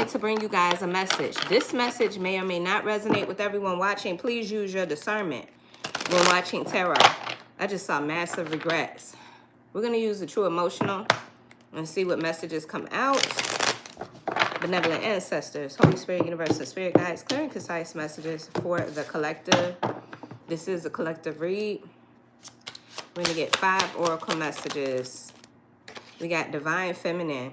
wanted to bring you guys a message. This message may or may not resonate with everyone watching. Please use your discernment when watching tarot. I just saw massive regrets. We're going to use the true emotional and see what messages come out. Benevolent ancestors, Holy Spirit, universe, and spirit guides, clear and concise messages for the collective. This is a collective read. We're going to get 5 oracle messages. We got divine feminine.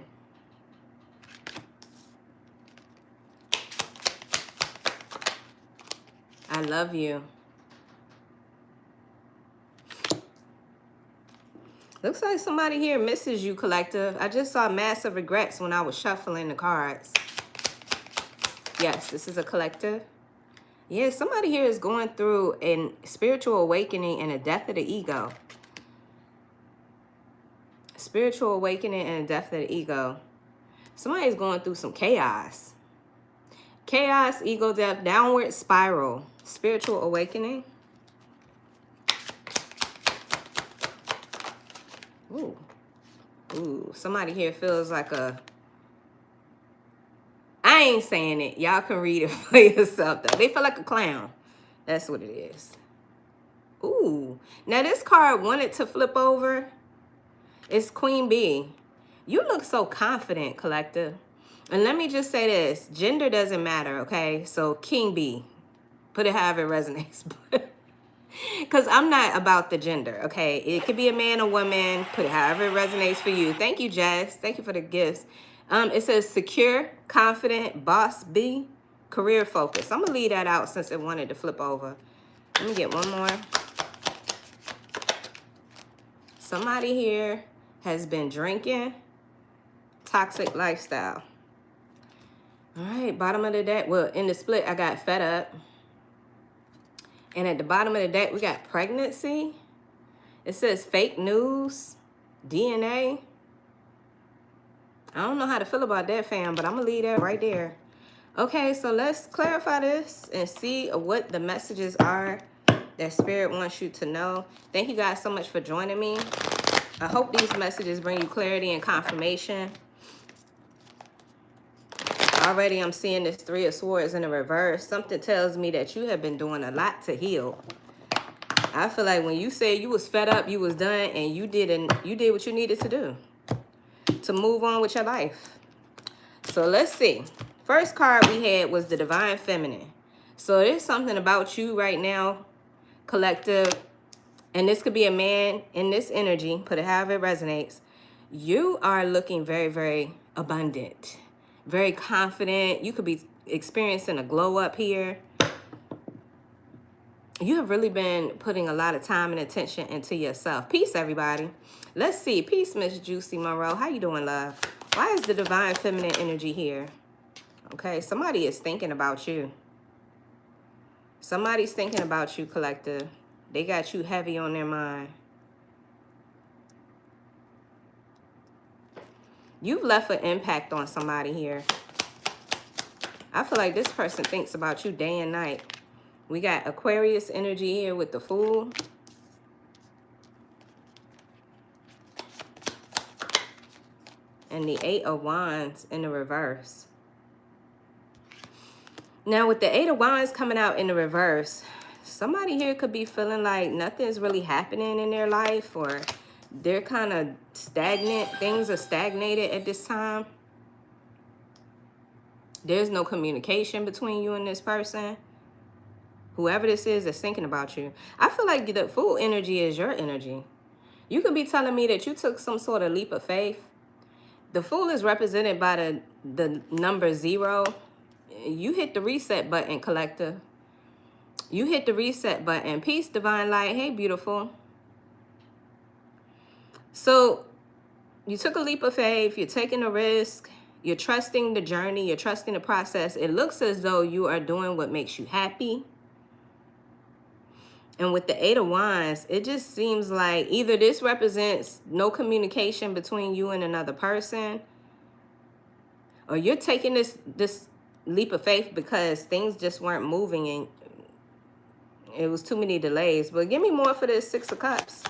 I love you. Looks like somebody here misses you, collective. I just saw massive regrets when I was shuffling the cards. Yes, this is a collective. Yeah, somebody here is going through a spiritual awakening and a death of the ego. Spiritual awakening and a death of the ego. Somebody's going through some chaos. Chaos, ego death, downward spiral. Spiritual awakening. Ooh. Ooh, somebody here feels like a... I ain't saying it. Y'all can read it for yourself, though. They feel like a clown. That's what it is. Ooh. Now, this card wanted to flip over. It's Queen Bee. You look so confident, collective. And let me just say this. Gender doesn't matter, okay? So, King Bee. Put it however it resonates. Because I'm not about the gender, okay? It could be a man or woman. Put it however it resonates for you. Thank you, Jess. Thank you for the gifts. It says secure, confident, boss B, career focus. I'm going to leave that out since it wanted to flip over. Let me get one more. Somebody here has been drinking. Toxic lifestyle. All right, bottom of the deck. Well, in the split, I got fed up. And at the bottom of the deck, we got pregnancy. It says fake news, DNA. I don't know how to feel about that, fam, but I'm going to leave that right there. Okay, so let's clarify this and see what the messages are that Spirit wants you to know. Thank you guys so much for joining me. I hope these messages bring you clarity and confirmation. Already I'm seeing this 3 of Swords in the reverse. Something tells me that you have been doing a lot to heal. I feel like when you said you was fed up, you was done, and you did what you needed to do to move on with your life. So let's see. First card we had was the Divine Feminine. So there's something about you right now, collective, and this could be a man in this energy, put it however it resonates. You are looking very, very abundant. Very confident. You could be experiencing a glow up here. You have really been putting a lot of time and attention into yourself. Peace, everybody. Let's see. Peace, Miss Juicy Monroe. How you doing, love? Why is the Divine Feminine energy here? Okay, somebody is thinking about you. Somebody's thinking about you, collective. They got you heavy on their mind. You've left an impact on somebody here. I feel like this person thinks about you day and night. We got Aquarius energy here with the Fool. And the 8 of Wands in the reverse. Now with the 8 of Wands coming out in the reverse, somebody here could be feeling like nothing's really happening in their life, or they're kind of stagnant. Things are stagnated at this time. There's no communication between you and this person. Whoever this is that's thinking about you. I feel like the Fool energy is your energy. You could be telling me that you took some sort of leap of faith. The Fool is represented by the number 0. You hit the reset button, collective. You hit the reset button. Peace, divine light. Hey, beautiful. So you took a leap of faith. You're taking a risk. You're trusting the journey. You're trusting the process. It looks as though you are doing what makes you happy. And with the 8 of Wands, it just seems like either this represents no communication between you and another person, or you're taking this leap of faith because things just weren't moving and it was too many delays. But give me more for this 6 of Cups.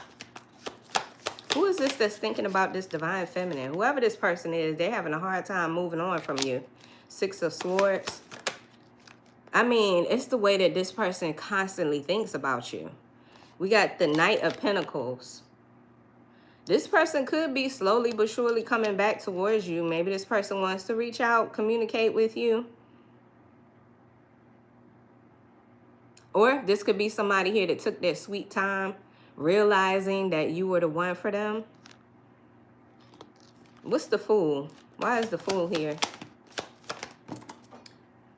Who is this that's thinking about this Divine Feminine? Whoever this person is, they're having a hard time moving on from you. Six of Swords. I mean, it's the way that this person constantly thinks about you. We got the Knight of Pentacles. This person could be slowly but surely coming back towards you. Maybe this person wants to reach out, communicate with you. Or this could be somebody here that took their sweet time, realizing that you were the one for them. What's the Fool? Why is the Fool here?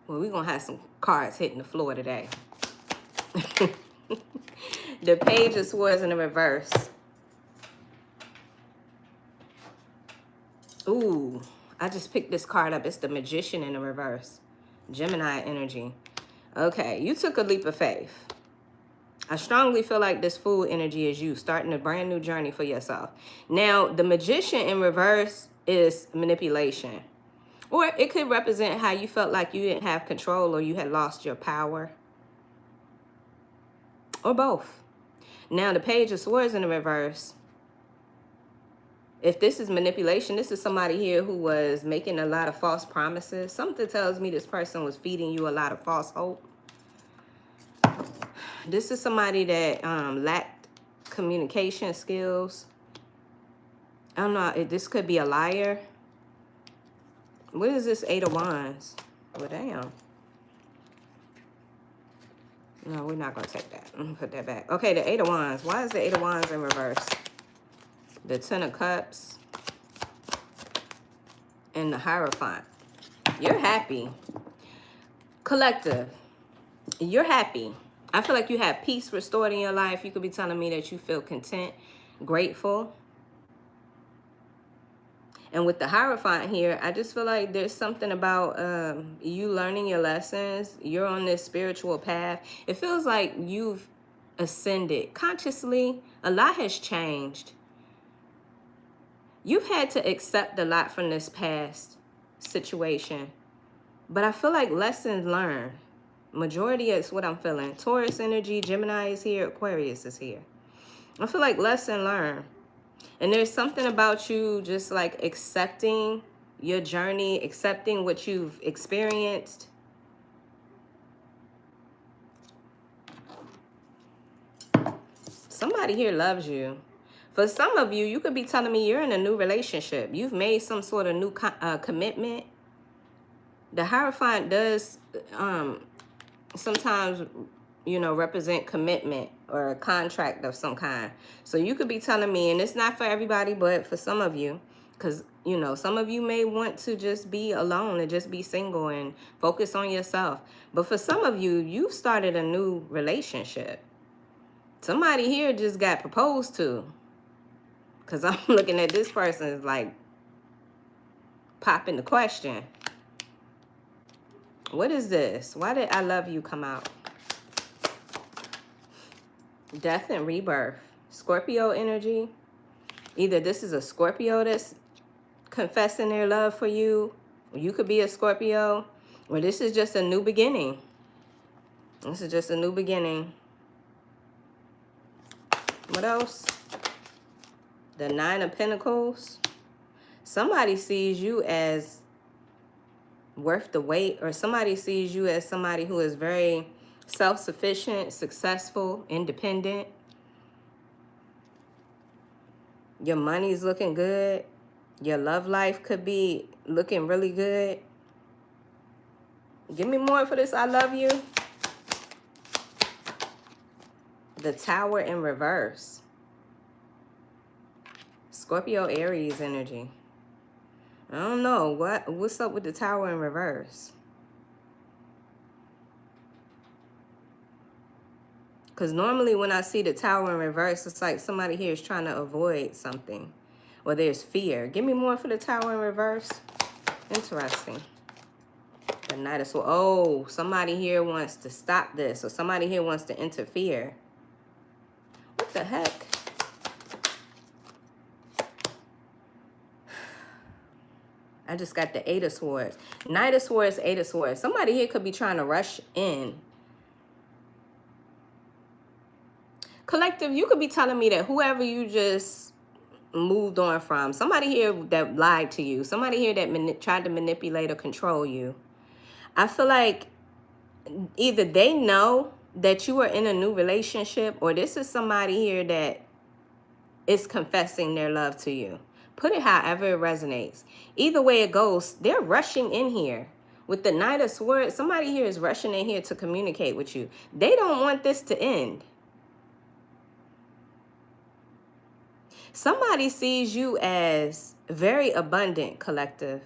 Well, we're going to have some cards hitting the floor today. The Page of Swords in the reverse. Ooh, I just picked this card up. It's the Magician in the reverse. Gemini energy. Okay, you took a leap of faith. I strongly feel like this Fool energy is you starting a brand new journey for yourself. Now, the Magician in reverse is manipulation. Or it could represent how you felt like you didn't have control or you had lost your power. Or both. Now, the Page of Swords in the reverse. If this is manipulation, this is somebody here who was making a lot of false promises. Something tells me this person was feeding you a lot of false hope. This is somebody that lacked communication skills. I don't know. This could be a liar. What is this Eight of Wands? Well, damn. No, we're not going to take that. I'm going to put that back. Okay, the Eight of Wands. Why is the Eight of Wands in reverse? The Ten of Cups. And the Hierophant. You're happy. Collective. You're happy. I feel like you have peace restored in your life. You could be telling me that you feel content, grateful. And with the Hierophant here, I just feel like there's something about you learning your lessons. You're on this spiritual path. It feels like you've ascended consciously. A lot has changed. You've had to accept a lot from this past situation. But I feel like lessons learned. Majority is what I'm feeling. Taurus energy, Gemini is here, Aquarius is here. I feel like lesson learned. And there's something about you just like accepting your journey, accepting what you've experienced. Somebody here loves you. For some of you, you could be telling me you're in a new relationship. You've made some sort of new commitment. The Hierophant does sometimes, you know, represent commitment or a contract of some kind. So you could be telling me, and it's not for everybody, but for some of you, because, you know, some of you may want to just be alone and just be single and focus on yourself. But for some of you, you've started a new relationship. Somebody here just got proposed to. Because I'm looking at this person is like popping the question. What is this? Why did I love you come out? Death and rebirth. Scorpio energy. Either this is a Scorpio that's confessing their love for you. Or you could be a Scorpio. Or this is just a new beginning. This is just a new beginning. What else? The Nine of Pentacles. Somebody sees you as worth the wait, or somebody sees you as somebody who is very self-sufficient, successful, independent. Your money's looking good. Your love life could be looking really good. Give me more for this. I love you. The Tower in reverse. Scorpio Aries energy. I don't know. What's up with the Tower in reverse? Because normally when I see the Tower in reverse, it's like somebody here is trying to avoid something. Or there's fear. Give me more for the Tower in reverse. Interesting. The Knight of Swords. Oh, somebody here wants to stop this. Or somebody here wants to interfere. What the heck? I just got the Eight of Swords. Knight of Swords, Eight of Swords. Somebody here could be trying to rush in. Collective, you could be telling me that whoever you just moved on from. Somebody here that lied to you. Somebody here that tried to manipulate or control you. I feel like either they know that you are in a new relationship, or this is somebody here that is confessing their love to you. Put it however it resonates. Either way it goes, they're rushing in here. With the Knight of Swords, somebody here is rushing in here to communicate with you. They don't want this to end. Somebody sees you as very abundant, collective.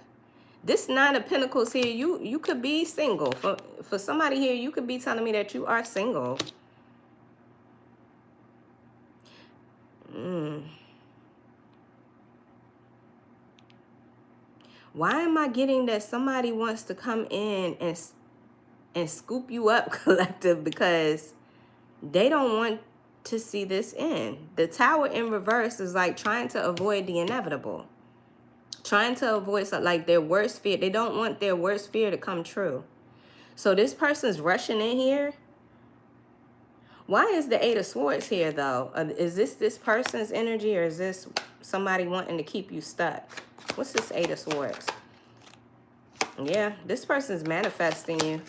This Nine of Pentacles here, you could be single. For somebody here, you could be telling me that you are single. Why am I getting that somebody wants to come in and scoop you up, collective, because they don't want to see this end? The Tower in reverse is like trying to avoid the inevitable. Trying to avoid something like their worst fear. They don't want their worst fear to come true. So this person's rushing in here. Why is the Eight of Swords here, though? Is this person's energy, or is this somebody wanting to keep you stuck? What's this Eight of Swords? Yeah, this person's manifesting you.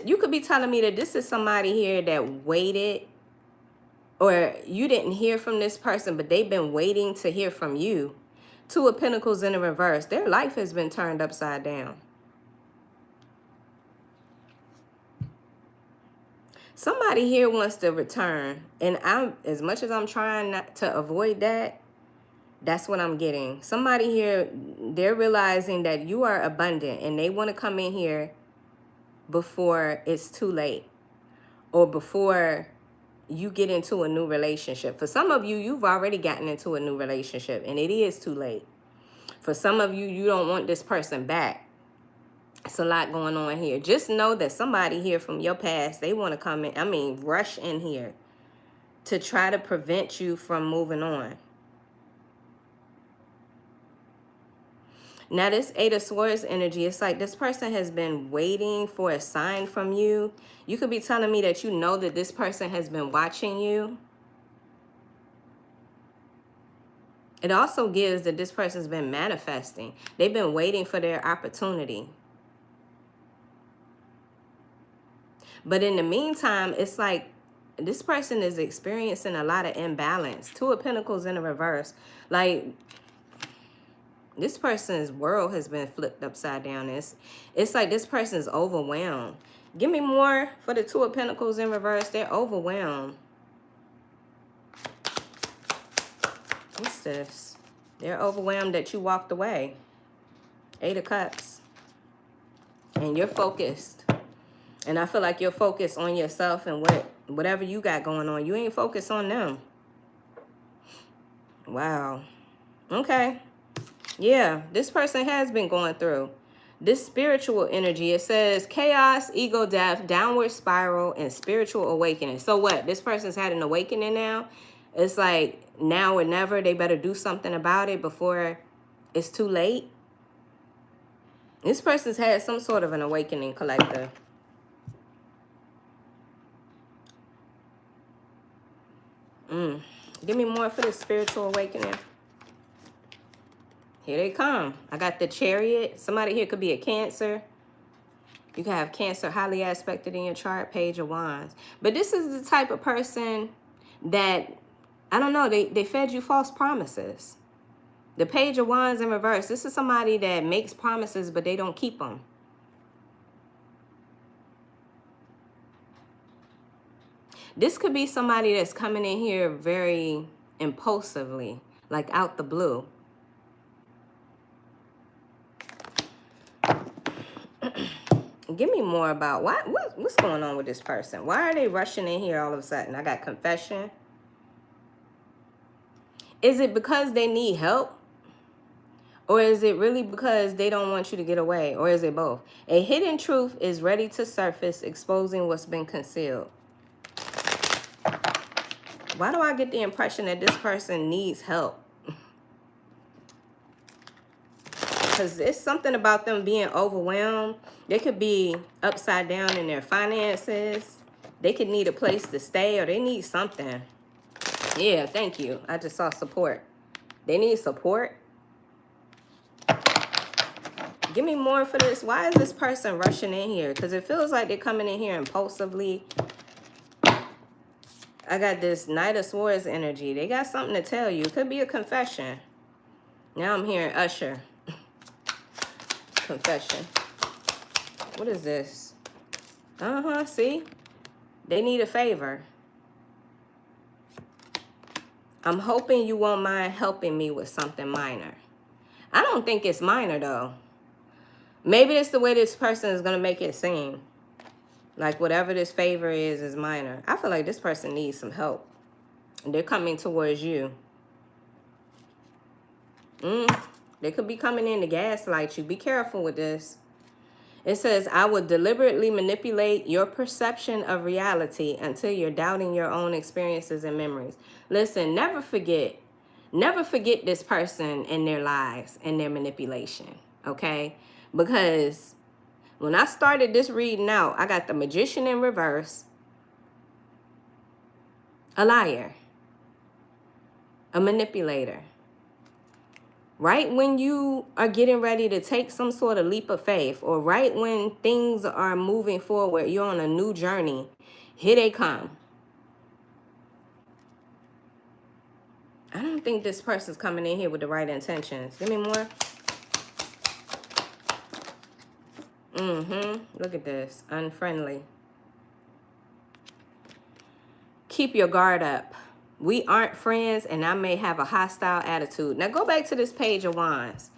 You could be telling me that this is somebody here that waited, or you didn't hear from this person, but they've been waiting to hear from you. Two of Pentacles in the reverse. Their life has been turned upside down. Somebody here wants to return, and as much as I'm trying not to avoid that, that's what I'm getting. Somebody here, they're realizing that you are abundant, and they want to come in here before it's too late, or before you get into a new relationship. For some of you, you've already gotten into a new relationship, and it is too late. For some of you, you don't want this person back. It's a lot going on here. Just know that somebody here from your past, they want to come in, rush in here to try to prevent you from moving on. Now, this Eight of Swords energy, it's like this person has been waiting for a sign from you. You could be telling me that you know that this person has been watching you. It also gives that this person's been manifesting. They've been waiting for their opportunity. But in the meantime, it's like this person is experiencing a lot of imbalance. Two of Pentacles in the reverse. Like, this person's world has been flipped upside down. It's like this person is overwhelmed. Give me more for the Two of Pentacles in reverse. They're overwhelmed. What's this? They're overwhelmed that you walked away. Eight of Cups. And you're focused. And I feel like you're focused on yourself and whatever you got going on. You ain't focused on them. Wow. Okay. Yeah, this person has been going through this spiritual energy. It says chaos, ego death, downward spiral, and spiritual awakening. So what? This person's had an awakening now. It's like now or never. They better do something about it before it's too late. This person's had some sort of an awakening, collector. Give me more for the spiritual awakening. Here they come. I got the Chariot. Somebody here could be a Cancer. You can have Cancer highly aspected in your chart. Page of Wands. But this is the type of person that, I don't know, they fed you false promises. The Page of Wands in reverse. This is somebody that makes promises, but they don't keep them. This could be somebody that's coming in here very impulsively, like out the blue. Give me more about what's going on with this person. Why are they rushing in here all of a sudden? I got confession. Is it because they need help? Or is it really because they don't want you to get away? Or is it both? A hidden truth is ready to surface, exposing what's been concealed. Why do I get the impression that this person needs help? Because it's something about them being overwhelmed. They could be upside down in their finances. They could need a place to stay, or they need something. Yeah, thank you. I just saw support. They need support. Give me more for this. Why is this person rushing in here? Because it feels like they're coming in here impulsively. I got this Knight of Swords energy. They got something to tell you. It could be a confession. Now I'm hearing Usher. Confession. What is this? See? They need a favor. I'm hoping you won't mind helping me with something minor. I don't think it's minor, though. Maybe it's the way this person is going to make it seem. Like whatever this favor is minor. I feel like this person needs some help. And they're coming towards you. They could be coming in to gaslight you. Be careful with this. It says, I would deliberately manipulate your perception of reality until you're doubting your own experiences and memories. Listen, never forget this person and their lies and their manipulation, okay? Because when I started this reading out, I got the Magician in reverse, a liar, a manipulator. Right when you are getting ready to take some sort of leap of faith, or right when things are moving forward, you're on a new journey, here they come. I don't think this person's coming in here with the right intentions. Give me more. Look at this. Unfriendly. Keep your guard up. We aren't friends, and I may have a hostile attitude. Now go back to this Page of Wands.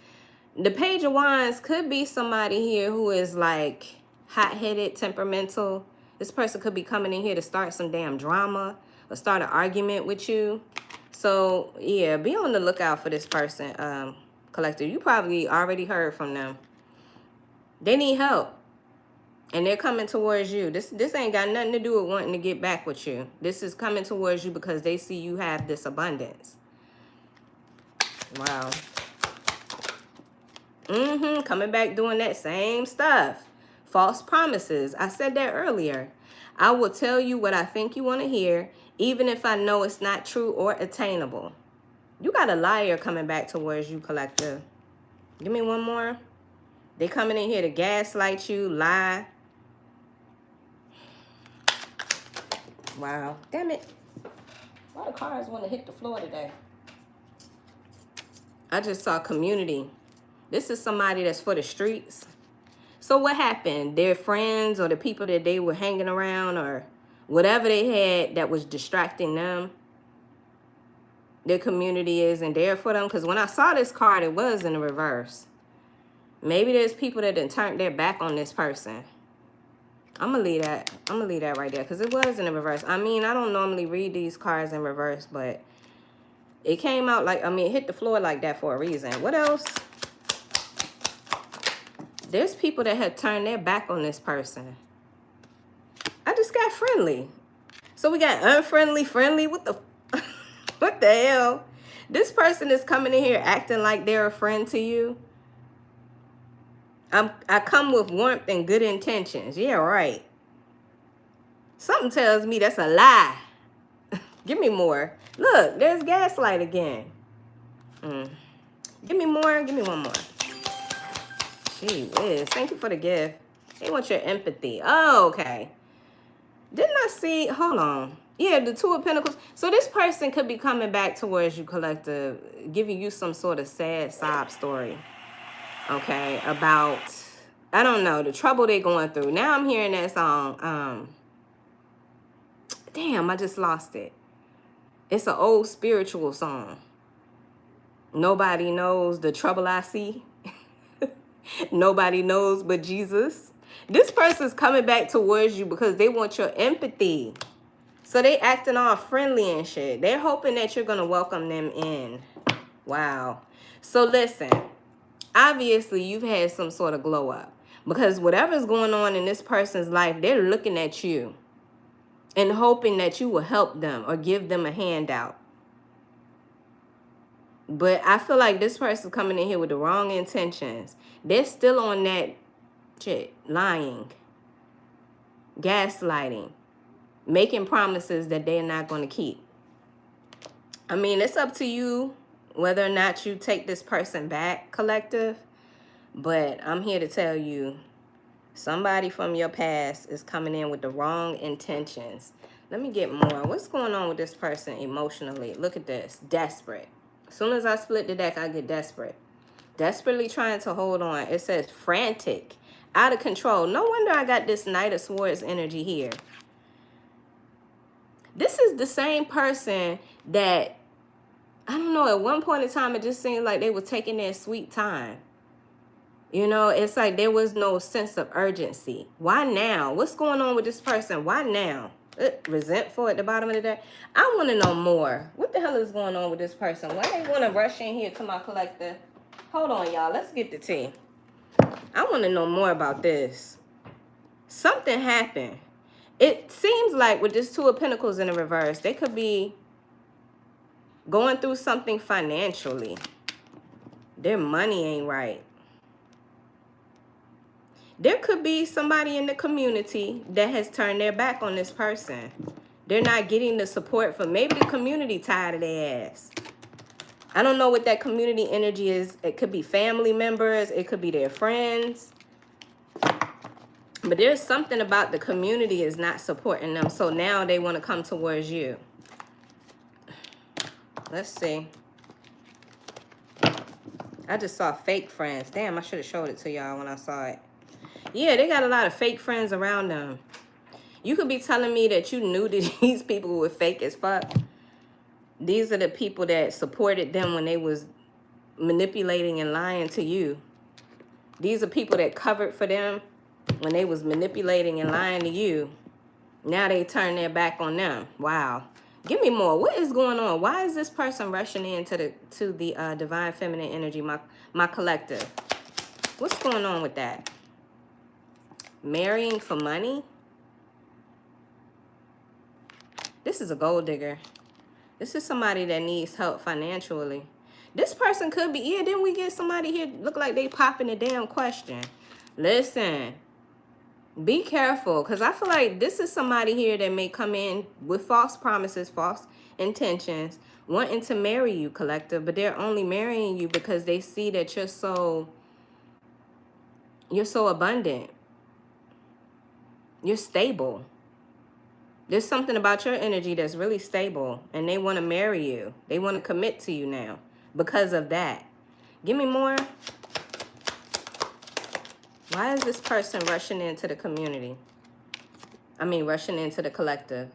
The Page of Wands could be somebody here who is like hot-headed, temperamental. This person could be coming in here to start some damn drama or start an argument with you. So, yeah, be on the lookout for this person, collective. You probably already heard from them. They need help. And they're coming towards you. This ain't got nothing to do with wanting to get back with you. This is coming towards you because they see you have this abundance. Wow. Coming back doing that same stuff. False promises. I said that earlier. I will tell you what I think you want to hear, even if I know it's not true or attainable. You got a liar coming back towards you, collective. Give me one more. They coming in here to gaslight you, lie. Wow. Damn it. Why the cars want to hit the floor today? I just saw community. This is somebody that's for the streets. So what happened? Their friends or the people that they were hanging around or whatever they had that was distracting them, their community isn't there for them. Because when I saw this card, it was in the reverse. Maybe there's people that done turned their back on this person. I'm going to leave that. I'm going to leave that right there because it was in the reverse. I mean, I don't normally read these cards in reverse, but it came out like, I mean, it hit the floor like that for a reason. What else? There's people that had turned their back on this person. I just got friendly. So we got unfriendly, friendly. What the what the hell? This person is coming in here acting like they're a friend to you. I come with warmth and good intentions. Yeah, right. Something tells me that's a lie. Give me more. Look, there's gaslight again. Give me more. Give me one more. Gee whiz. Thank you for the gift. They want your empathy. Oh, okay. Didn't I see? Hold on. Yeah, the Two of Pentacles. So this person could be coming back towards you, collective, giving you some sort of sad sob story. Okay, about, I don't know, the trouble they're going through. Now I'm hearing that song. Damn, I just lost it. It's an old spiritual song. Nobody knows the trouble I see. Nobody knows but Jesus. This person's coming back towards you because they want your empathy. So they acting all friendly and shit. They're hoping that you're going to welcome them in. Wow. So listen. Obviously, you've had some sort of glow up because whatever's going on in this person's life, they're looking at you and hoping that you will help them or give them a handout. But I feel like this person's coming in here with the wrong intentions. They're still on that shit, lying, gaslighting, making promises that they're not going to keep. I mean, it's up to you whether or not you take this person back, collective. But I'm here to tell you, somebody from your past is coming in with the wrong intentions. Let me get more. What's going on with this person emotionally? Look at this. Desperate. As soon as I split the deck, I get desperate. Desperately trying to hold on. It says frantic. Out of control. No wonder I got this Knight of Swords energy here. This is the same person that, I don't know, at one point in time, it just seemed like they were taking their sweet time. You know, it's like there was no sense of urgency. Why now? What's going on with this person? Why now? Resentful at the bottom of the deck. I want to know more. What the hell is going on with this person? Why they want to rush in here to my collector? Hold on, y'all. Let's get the tea. I want to know more about this. Something happened. It seems like with this Two of Pentacles in the reverse, they could be going through something financially. Their money ain't right. There could be somebody in the community that has turned their back on this person. They're not getting the support from, maybe the community tired of their ass. I don't know what that community energy is. It could be family members. It could be their friends. But there's something about the community is not supporting them. So now they want to come towards you. Let's see. I just saw fake friends. Damn, I should have showed it to y'all when I saw it. Yeah, they got a lot of fake friends around them. You could be telling me that you knew that these people were fake as fuck. These are the people that supported them when they was manipulating and lying to you. These are people that covered for them when they was manipulating and lying to you. Now they turn their back on them. Wow. Give me more. What is going on? Why is this person rushing into the divine feminine energy, my collective? What's going on with that? Marrying for money? This is a gold digger. This is somebody that needs help financially. This person could be, yeah, then we get somebody here look like they popping a damn question. Listen, be careful, because I feel like this is somebody here that may come in with false promises, false intentions, wanting to marry you, collective, but they're only marrying you because they see that you're so abundant. You're stable. There's something about your energy that's really stable, and they want to marry you. They want to commit to you now because of that. Give me more. Why is this person rushing into the community? I mean, rushing into the collective.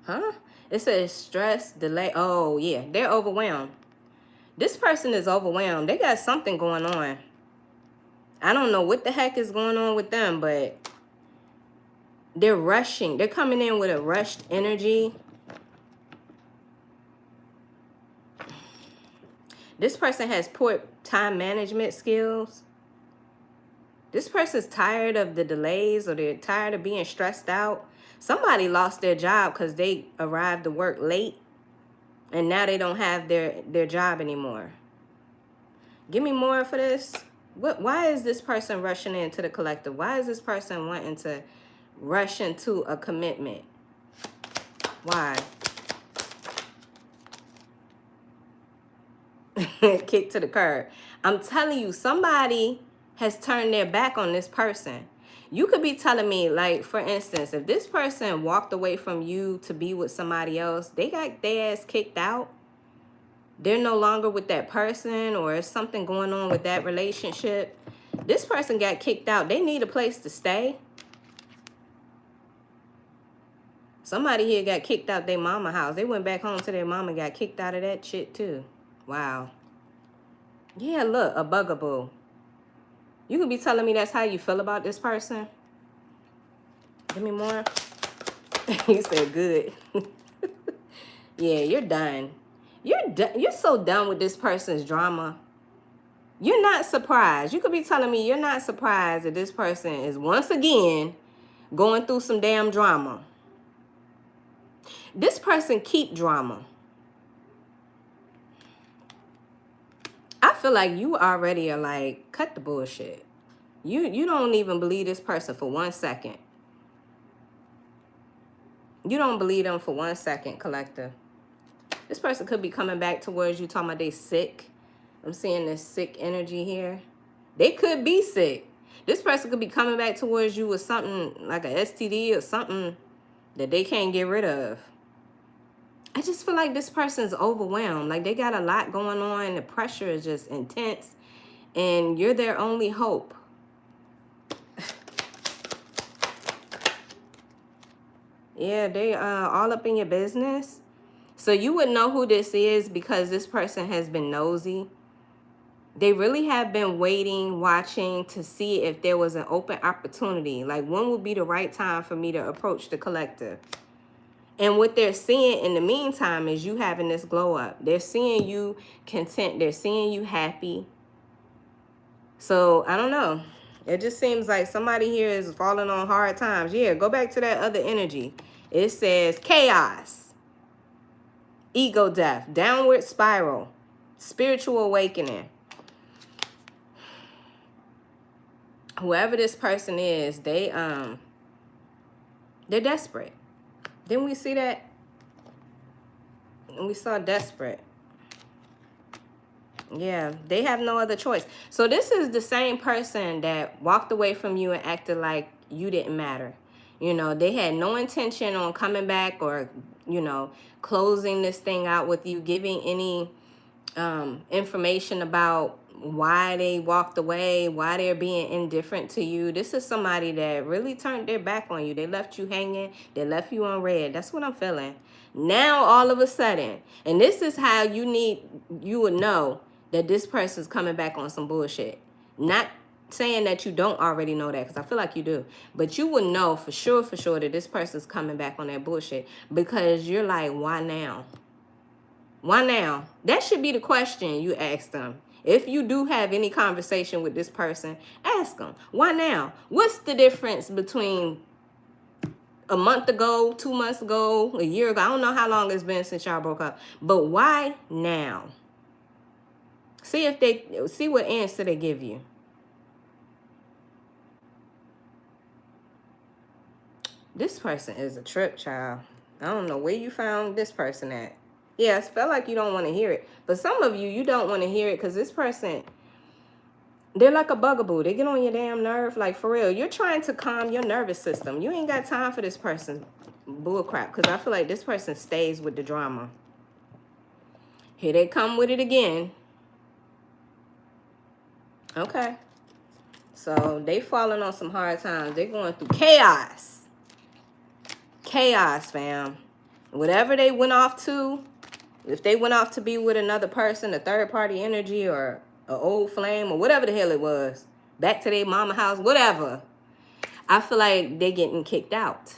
Huh? It says stress, delay. Oh, yeah, they're overwhelmed. This person is overwhelmed. They got something going on. I don't know what the heck is going on with them, but they're rushing. They're coming in with a rushed energy. This person has poor time management skills. This person's tired of the delays, or they're tired of being stressed out. Somebody lost their job because they arrived to work late, and now they don't have their job anymore. Give me more for this. Why is this person rushing into the collective? Why is this person wanting to rush into a commitment? Why? Kick to the curb. I'm telling you, somebody has turned their back on this person. You could be telling me, like, for instance, if this person walked away from you to be with somebody else, they got their ass kicked out. They're no longer with that person, or is something going on with that relationship. This person got kicked out. They need a place to stay. Somebody here got kicked out their mama house. They went back home to their mama and got kicked out of that shit too. Wow. Yeah, look, a bugaboo. You could be telling me that's how you feel about this person. Give me more. You said good. Yeah, you're done. You're so done with this person's drama. You're not surprised. You could be telling me you're not surprised that this person is once again going through some damn drama. This person keep drama. I feel like you already are like, cut the bullshit. You don't even believe this person for 1 second. You don't believe them for 1 second, collector. This person could be coming back towards you talking about they sick. I'm seeing this sick energy here. They could be sick. This person could be coming back towards you with something like a STD or something that they can't get rid of. I just feel like this person's overwhelmed. Like they got a lot going on. The pressure is just intense. And you're their only hope. Yeah, they are all up in your business. So you would know who this is because this person has been nosy. They really have been waiting, watching to see if there was an open opportunity. Like when would be the right time for me to approach the collective? And what they're seeing in the meantime is you having this glow up. They're seeing you content. They're seeing you happy. So I don't know. It just seems like somebody here is falling on hard times. Yeah, go back to that other energy. It says chaos, ego death, downward spiral, spiritual awakening. Whoever this person is, they're desperate. Didn't we see that? And we saw desperate. Yeah, they have no other choice. So this is the same person that walked away from you and acted like you didn't matter. You know, they had no intention on coming back or, you know, closing this thing out with you, giving any information about why they walked away, why they're being indifferent to you. This is somebody that really turned their back on you. They left you hanging. They left you on red. That's what I'm feeling. Now, all of a sudden, and this is how you would know that this person's coming back on some bullshit. Not saying that you don't already know that, because I feel like you do. But you would know for sure that this person's coming back on that bullshit, because you're like, why now? Why now? That should be the question you ask them. If you do have any conversation with this person, ask them, why now? What's the difference between a month ago, 2 months ago, a year ago? I don't know how long it's been since y'all broke up, but why now? See what answer they give you. This person is a trip, child. I don't know where you found this person at. Yeah, I felt like you don't want to hear it. But some of you don't want to hear it because this person, they're like a bugaboo. They get on your damn nerve. Like, for real. You're trying to calm your nervous system. You ain't got time for this person's bullcrap, because I feel like this person stays with the drama. Here they come with it again. Okay. So they falling on some hard times. They're going through chaos. Chaos, fam. Whatever they went off to, if they went off to be with another person, a third party energy or an old flame or whatever the hell it was, back to their mama house, whatever, I feel like they're getting kicked out.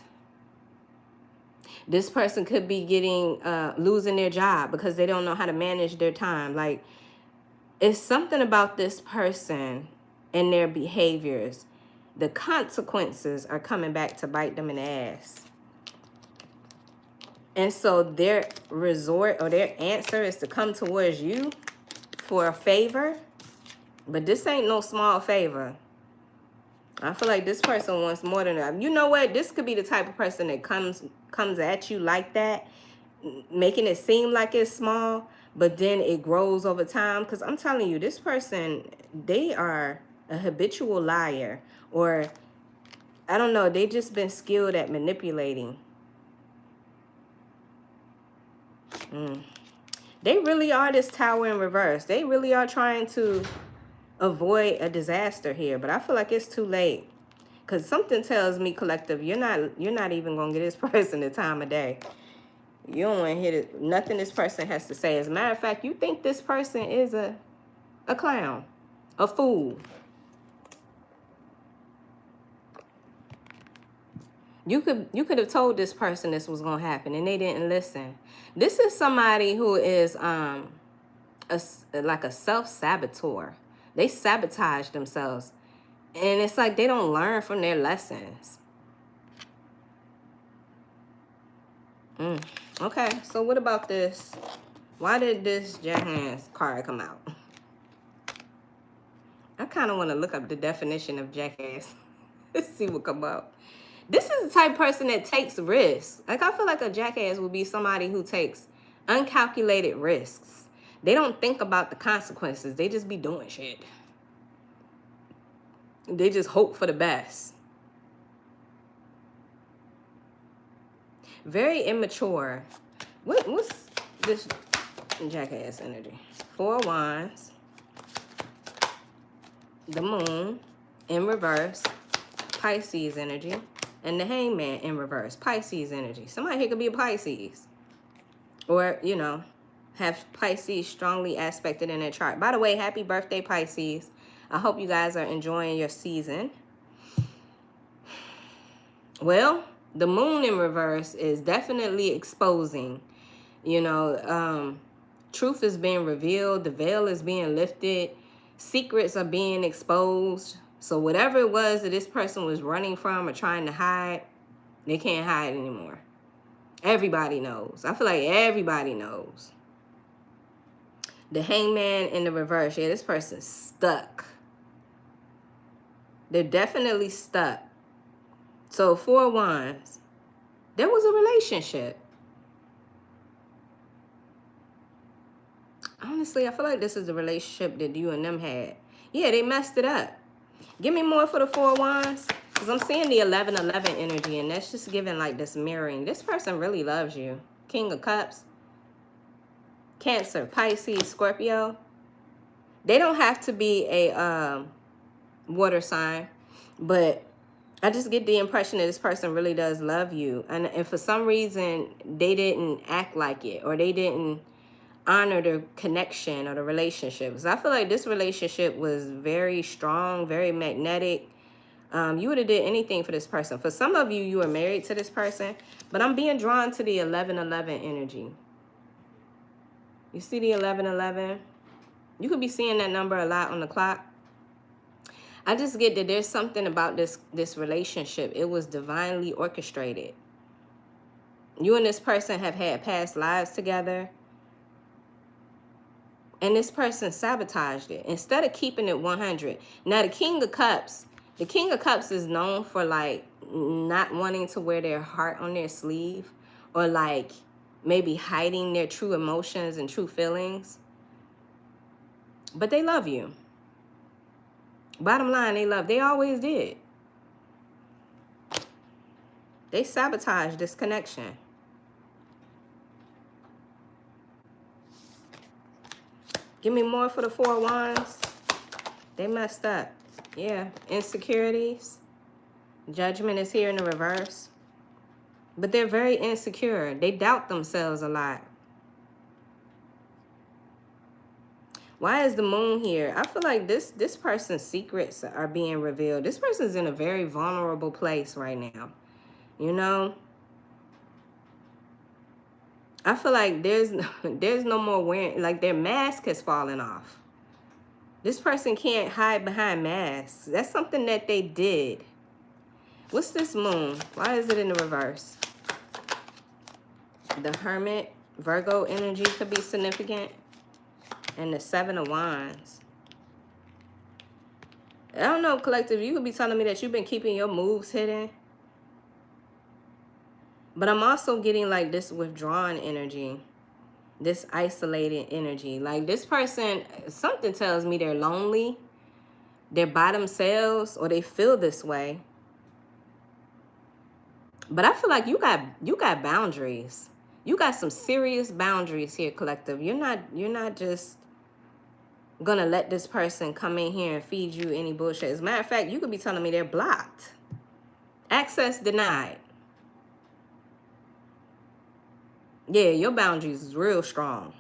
This person could be losing their job because they don't know how to manage their time. Like, it's something about this person and their behaviors. The consequences are coming back to bite them in the ass. And so their resort or their answer is to come towards you for a favor. But this ain't no small favor. I feel like this person wants more than that. You know what? This could be the type of person that comes at you like that, making it seem like it's small, but then it grows over time. Because I'm telling you, this person, they are a habitual liar. Or, I don't know, they just been skilled at manipulating. They really are this Tower in reverse. They really are trying to avoid a disaster here, but I feel like it's too late. Because something tells me, collective, you're not even gonna get this person the time of day. You don't want to hear nothing this person has to say. As a matter of fact, you think this person is a clown, a fool. You could have told this person this was gonna happen and they didn't listen. This is somebody who is like a self-saboteur. They sabotage themselves. And it's like they don't learn from their lessons. Okay, so what about this? Why did this Jackass card come out? I kind of want to look up the definition of jackass. Let's see what come up. This is the type of person that takes risks. Like, I feel like a jackass would be somebody who takes Uncalculated risks. They don't think about the consequences. They just be doing shit. They just hope for the best. Very immature. What's this jackass energy? 4 of Wands. The Moon in reverse. Pisces energy. And the Hangman in reverse. Pisces energy. Somebody here could be a Pisces. Or, you know, have Pisces strongly aspected in their chart. By the way, happy birthday, Pisces. I hope you guys are enjoying your season. Well, the Moon in reverse is definitely exposing. You know, truth is being revealed. The veil is being lifted. Secrets are being exposed. So whatever it was that this person was running from or trying to hide, they can't hide anymore. Everybody knows. I feel like everybody knows. The Hangman in the reverse. Yeah, this person's stuck. They're definitely stuck. So 4 of Wands. There was a relationship. Honestly, I feel like this is the relationship that you and them had. Yeah, they messed it up. Give me more for the 4 of Wands. Because I'm seeing the 11-11 energy. And that's just giving like this mirroring. This person really loves you. King of Cups. Cancer, Pisces, Scorpio. They don't have to be a water sign. But I just get the impression that this person really does love you. And for some reason, they didn't act like it. Or they didn't honor the connection or the relationship. Because I feel like this relationship was very strong, very magnetic. You would have did anything for this person. For some of you, you are married to this person. But I'm being drawn to the 11-11 energy. You see the 11-11? You could be seeing that number a lot on the clock. I just get that there's something about this relationship. It was divinely orchestrated. You and this person have had past lives together. And this person sabotaged it. Instead of keeping it 100. Now, the King of Cups is known for, like, not wanting to wear their heart on their sleeve. Or, like, maybe hiding their true emotions and true feelings. But they love you. Bottom line, they always did. They sabotaged this connection. Give me more for the 4 of Wands. They messed up. Yeah, insecurities. Judgment is here in the reverse. But they're very insecure. They doubt themselves a lot. Why is the Moon here? I feel like this person's secrets are being revealed. This person's in a very vulnerable place right now. You know? I feel like there's no more wearing, like their mask has fallen off. This person can't hide behind masks. That's something that they did. What's this Moon? Why is it in the reverse? The Hermit, Virgo energy could be significant. And the 7 of Wands. I don't know, collective, you could be telling me that you've been keeping your moves hidden. But I'm also getting like this withdrawn energy. This isolated energy. Like this person, something tells me they're lonely. They're by themselves, or they feel this way. But I feel like you got boundaries. You got some serious boundaries here, collective. You're not just gonna let this person come in here and feed you any bullshit. As a matter of fact, you could be telling me they're blocked. Access denied. Yeah, your boundaries is real strong.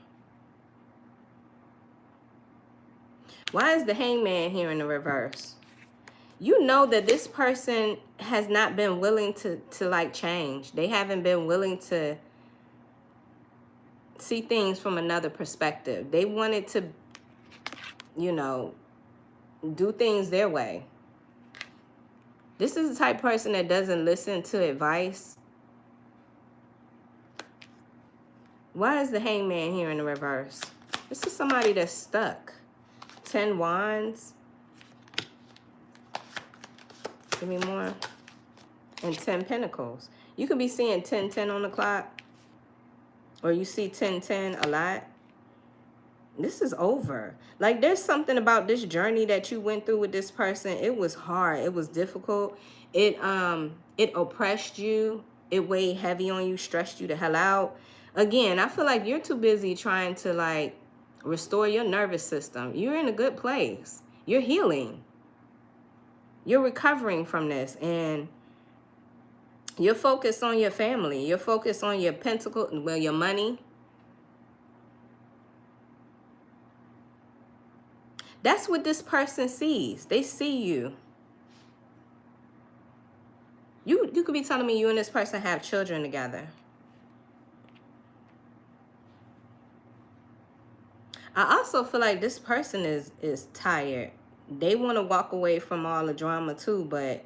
Why is the Hangman here in the reverse? You know that this person has not been willing to like change. They haven't been willing to see things from another perspective. They wanted to, you know, do things their way. This is the type of person that doesn't listen to advice. Why is the Hangman here in the reverse? This is somebody that's stuck. 10 Wands. Give me more. And 10 Pentacles. You could be seeing 10-10 on the clock. or you see 1010 a lot, this is over. Like, there's something about this journey that you went through with this person. It was hard. It was difficult. It oppressed you. It weighed heavy on you, stressed you the hell out. Again, I feel like you're too busy trying to, like, restore your nervous system. You're in a good place. You're healing. You're recovering from this, and you're focused on your family. You're focused on your pentacle, well, your money. That's what this person sees. They see you. You could be telling me you and this person have children together. I also feel like this person is tired. They want to walk away from all the drama too, but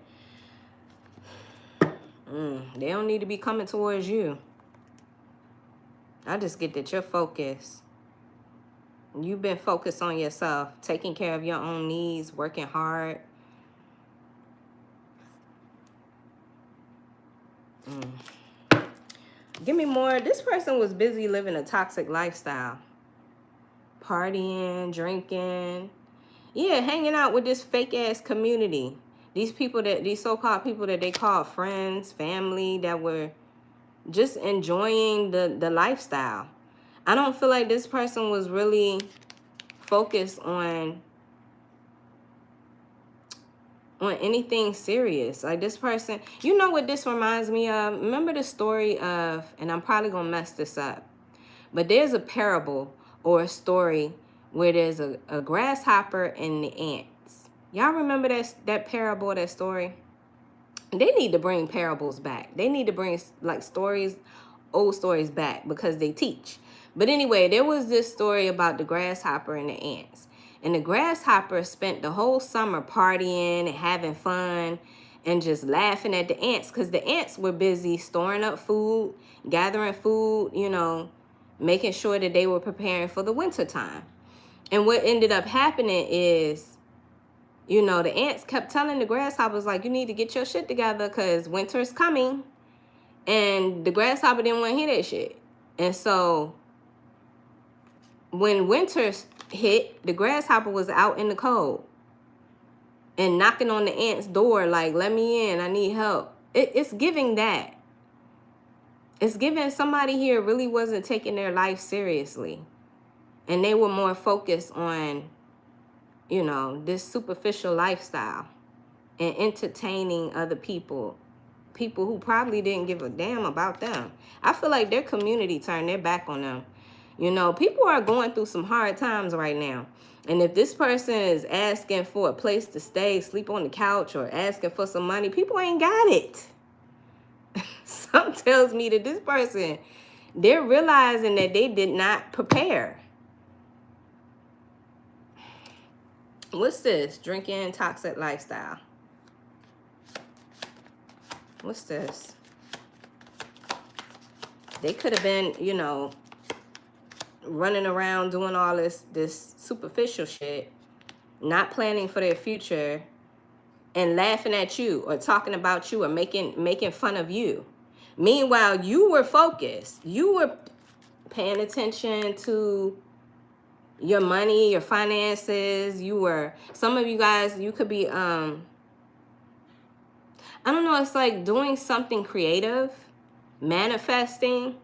they don't need to be coming towards you. I just get that you're focused. You've been focused on yourself, taking care of your own needs, working hard. Give me more. This person was busy living a toxic lifestyle. Partying, drinking. Yeah, hanging out with this fake ass community. These people these so-called people that they call friends, family, that were just enjoying the lifestyle. I don't feel like this person was really focused on anything serious. Like, this person, you know what this reminds me of? Remember the story of, and I'm probably gonna mess this up, but there's a parable or a story where there's a grasshopper and the ants. Y'all remember that parable, that story? They need to bring parables back. They need to bring, like, stories, old stories back, because they teach. But anyway, there was this story about the grasshopper and the ants. And the grasshopper spent the whole summer partying and having fun and just laughing at the ants, because the ants were busy storing up food, gathering food, you know, making sure that they were preparing for the winter time. And what ended up happening is, you know, the ants kept telling the grasshoppers, like, you need to get your shit together because winter's coming. And the grasshopper didn't want to hear that shit. And so when winter hit, the grasshopper was out in the cold and knocking on the ant's door like, let me in, I need help. It's giving that. It's giving somebody here really wasn't taking their life seriously. And they were more focused on, you know, this superficial lifestyle and entertaining other people. People who probably didn't give a damn about them. I feel like their community turned their back on them. You know, people are going through some hard times right now. And if this person is asking for a place to stay, sleep on the couch, or asking for some money, people ain't got it. Something tells me that this person, they're realizing that they did not prepare. What's this? Drinking, toxic lifestyle. What's this? They could have been, you know, running around doing all this superficial shit, not planning for their future, and laughing at you or talking about you or making fun of you. Meanwhile, you were focused. You were paying attention to your money, your finances. You were, some of you guys, you could be, I don't know, it's like doing something creative, manifesting.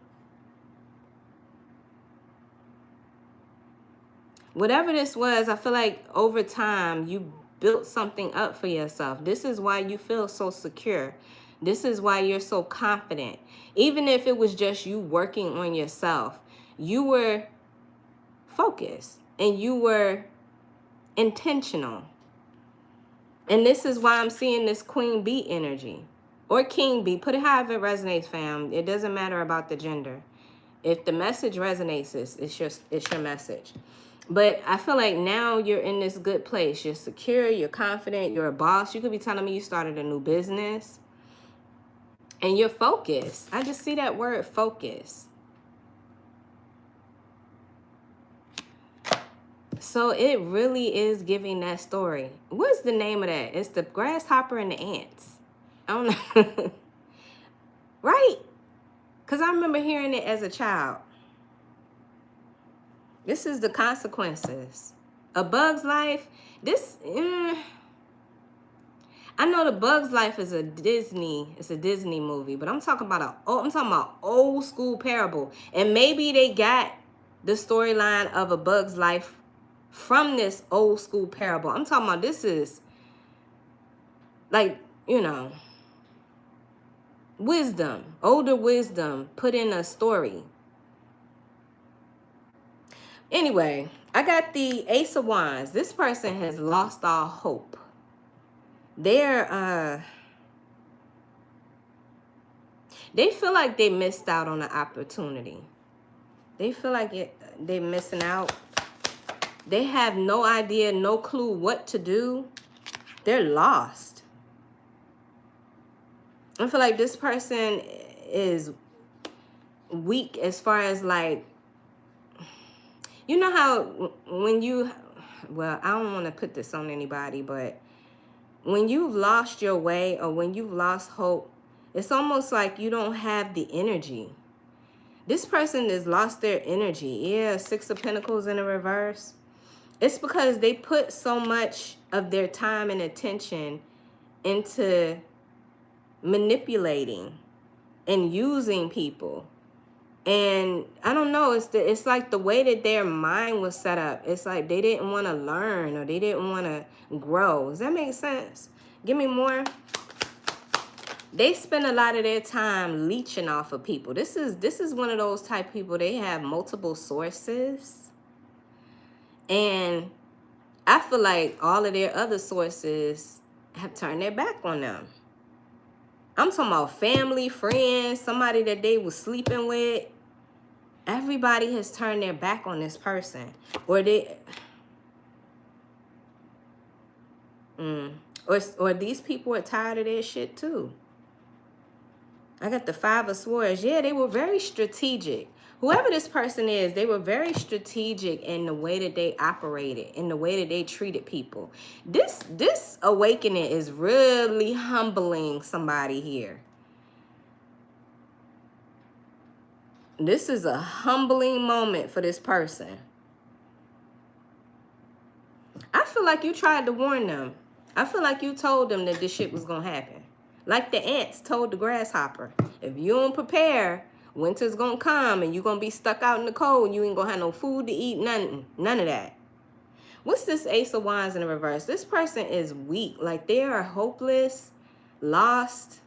Whatever this was, I feel like over time, you built something up for yourself. This is why you feel so secure. This is why you're so confident. Even if it was just you working on yourself, you were focused and you were intentional. And this is why I'm seeing this Queen Bee energy or King Bee. Put it however it resonates, fam. It doesn't matter about the gender. If the message resonates, it's your message. But I feel like now you're in this good place. You're secure, you're confident, you're a boss. You could be telling me you started a new business. And you're focused. I just see that word focus. So it really is giving that story. What's the name of that? It's the grasshopper and the ants. I don't know. Right? Because I remember hearing it as a child. This is the consequences. A Bug's Life. This, I know the Bug's Life is a Disney. It's a Disney movie, but I'm talking about old school parable. And maybe they got the storyline of A Bug's Life from this old school parable. I'm talking about this is like, you know, wisdom, older wisdom put in a story. Anyway, I got the Ace of Wands. This person has lost all hope. They feel like they missed out on an opportunity. They feel like they're missing out. They have no idea, no clue what to do. They're lost. I feel like this person is weak as far as like, you know how when you, well, I don't want to put this on anybody, but when you've lost your way or when you've lost hope, it's almost like you don't have the energy. This person has lost their energy. Yeah, Six of Pentacles in the reverse. It's because they put so much of their time and attention into manipulating and using people. And I don't know, it's like the way that their mind was set up. It's like they didn't want to learn or they didn't want to grow. Does that make sense? Give me more. They spend a lot of their time leeching off of people. This is one of those type of people. They have multiple sources. And I feel like all of their other sources have turned their back on them. I'm talking about family, friends, somebody that they was sleeping with. Everybody has turned their back on this person. Or they... Or these people are tired of their shit too. I got the Five of Swords. Yeah, they were very strategic. Whoever this person is, they were very strategic in the way that they operated, in the way that they treated people. This awakening is really humbling somebody here. This is a humbling moment for this person. I feel like you tried to warn them. I feel like you told them that this shit was going to happen. Like the ants told the grasshopper. If you don't prepare, winter's going to come and you're going to be stuck out in the cold and you ain't going to have no food to eat, nothing. None of that. What's this Ace of Wands in the reverse? This person is weak. Like they are hopeless, lost.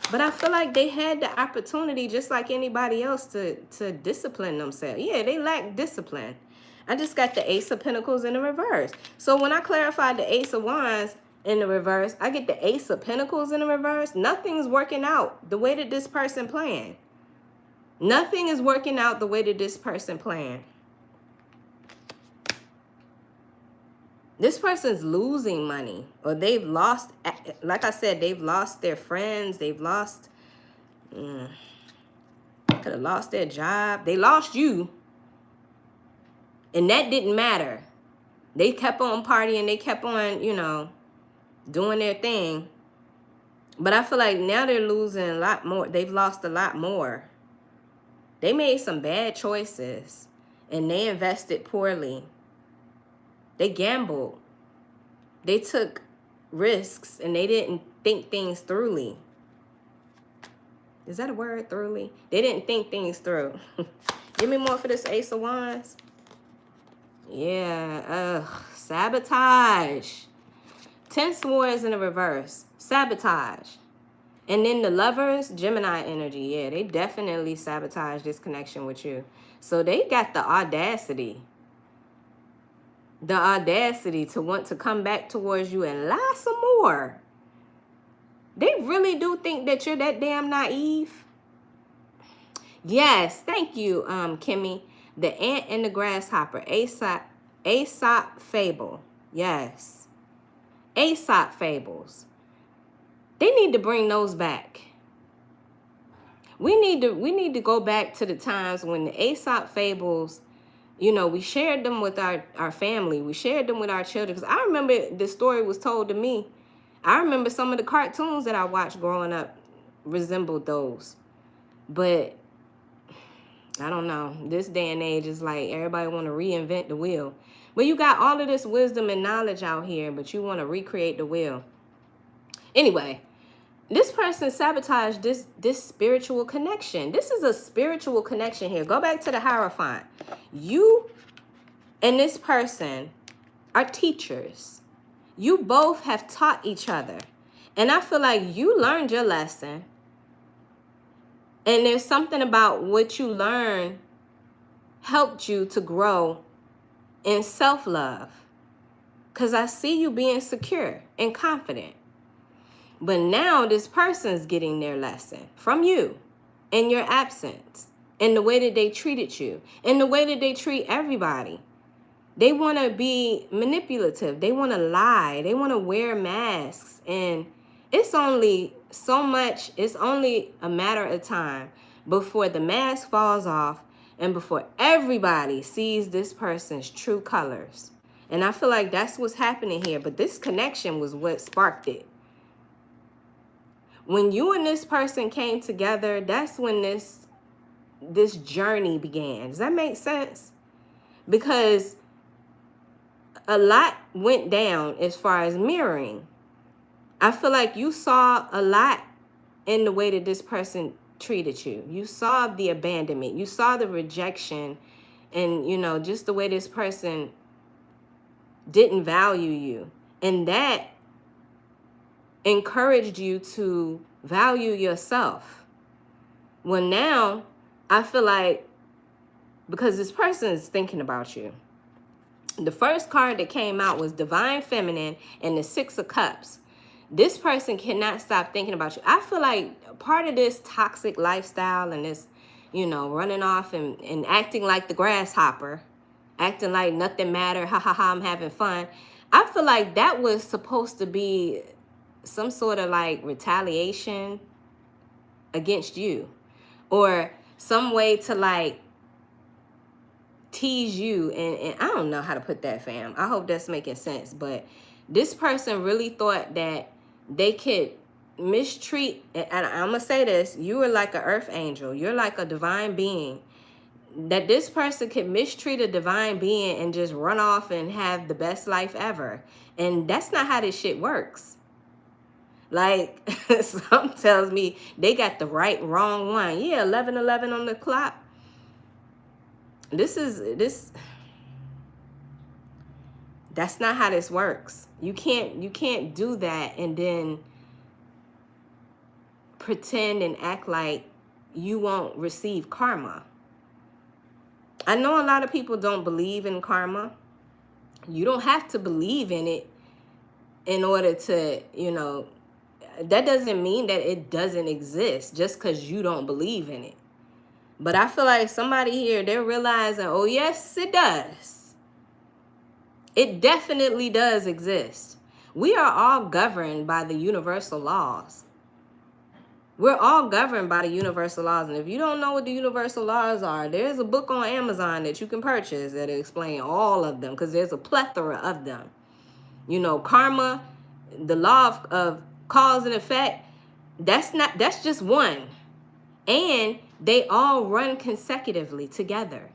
But I feel like they had the opportunity just like anybody else to discipline themselves. Yeah, they lack discipline. I just got the Ace of Pentacles in the reverse. So when I clarified the Ace of Wands in the reverse, I get the Ace of Pentacles in the reverse. Nothing's working out the way that this person planned. Nothing is working out the way that this person planned. This person's losing money, or they've lost, like I said, they've lost their friends. They've lost, could have lost their job. They lost you. And that didn't matter. They kept on partying. They kept on, you know, doing their thing. But I feel like now they're losing a lot more. They've lost a lot more. They made some bad choices. And they invested poorly. They gambled. They took risks. And they didn't think things throughly. Is that a word, throughly? They didn't think things through. Give me more for this Ace of Wands. Yeah, sabotage. 10 Swords in the reverse. Sabotage. And then the Lovers, Gemini energy. Yeah, they definitely sabotage this connection with you. So they got the audacity. The audacity to want to come back towards you and lie some more. They really do think that you're that damn naive. Yes, thank you, Kimmy. The Ant and the Grasshopper. Aesop fable. Yes. Aesop fables. They need to bring those back. We need to go back to the times when the Aesop fables, you know, we shared them with our family. We shared them with our children. Because I remember the story was told to me. I remember some of the cartoons that I watched growing up resembled those. But I don't know. This day and age is like everybody want to reinvent the wheel. But you got all of this wisdom and knowledge out here, but you want to recreate the wheel. Anyway, this person sabotaged this spiritual connection. This is a spiritual connection here. Go back to the Hierophant. You and this person are teachers. You both have taught each other. And I feel like you learned your lesson. And there's something about what you learned helped you to grow in self-love. Because I see you being secure and confident. But now this person's getting their lesson from you in your absence, in the way that they treated you, in the way that they treat everybody. They want to be manipulative. They want to lie. They want to wear masks. And it's only so much, it's only a matter of time before the mask falls off and before everybody sees this person's true colors. And I feel like that's what's happening here. But this connection was what sparked it. When you and this person came together, that's when this journey began. Does that make sense? Because a lot went down as far as mirroring. I feel like you saw a lot in the way that this person treated you. You saw the abandonment. You saw the rejection. And, you know, just the way this person didn't value you. And that encouraged you to value yourself. Well, now I feel like because this person is thinking about you. The first card that came out was Divine Feminine and the Six of Cups. This person cannot stop thinking about you. I feel like part of this toxic lifestyle and this, you know, running off and acting like the grasshopper, acting like nothing matter, ha ha ha, I'm having fun. I feel like that was supposed to be some sort of like retaliation against you, or some way to like tease you. And I don't know how to put that, fam. I hope that's making sense. But this person really thought that they could mistreat, and I'm gonna say this, you are like an earth angel, you're like a divine being, that this person could mistreat a divine being and just run off and have the best life ever. And that's not how this shit works. Like, something tells me they got the wrong one. Yeah, 11:11 on the clock. That's not how this works. You can't do that and then pretend and act like you won't receive karma. I know a lot of people don't believe in karma. You don't have to believe in it in order to, you know, that doesn't mean that it doesn't exist just because you don't believe in it. But I feel like somebody here, they're realizing, oh, yes, it does. It definitely does exist. We are all governed by the universal laws. We're all governed by the universal laws. And if you don't know what the universal laws are, there's a book on Amazon that you can purchase that explain all of them, because there's a plethora of them. You know, karma, the law of cause and effect, that's just one. And they all run consecutively together.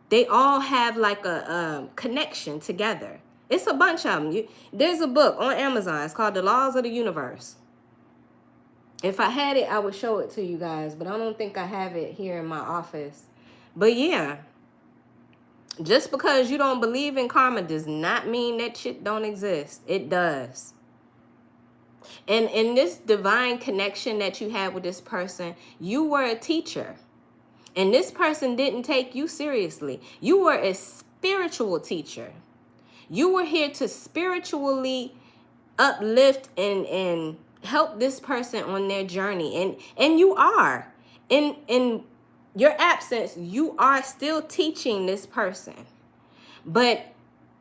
They all have like a connection together. It's a bunch of them. There's a book on Amazon. It's called The Laws of the Universe. If I had it, I would show it to you guys, but I don't think I have it here in my office. But yeah, just because you don't believe in karma does not mean that shit don't exist. It does. And in this divine connection that you had with this person, you were a teacher. And this person didn't take you seriously. You were a spiritual teacher. You were here to spiritually uplift and help this person on their journey. And you are. In your absence, you are still teaching this person. But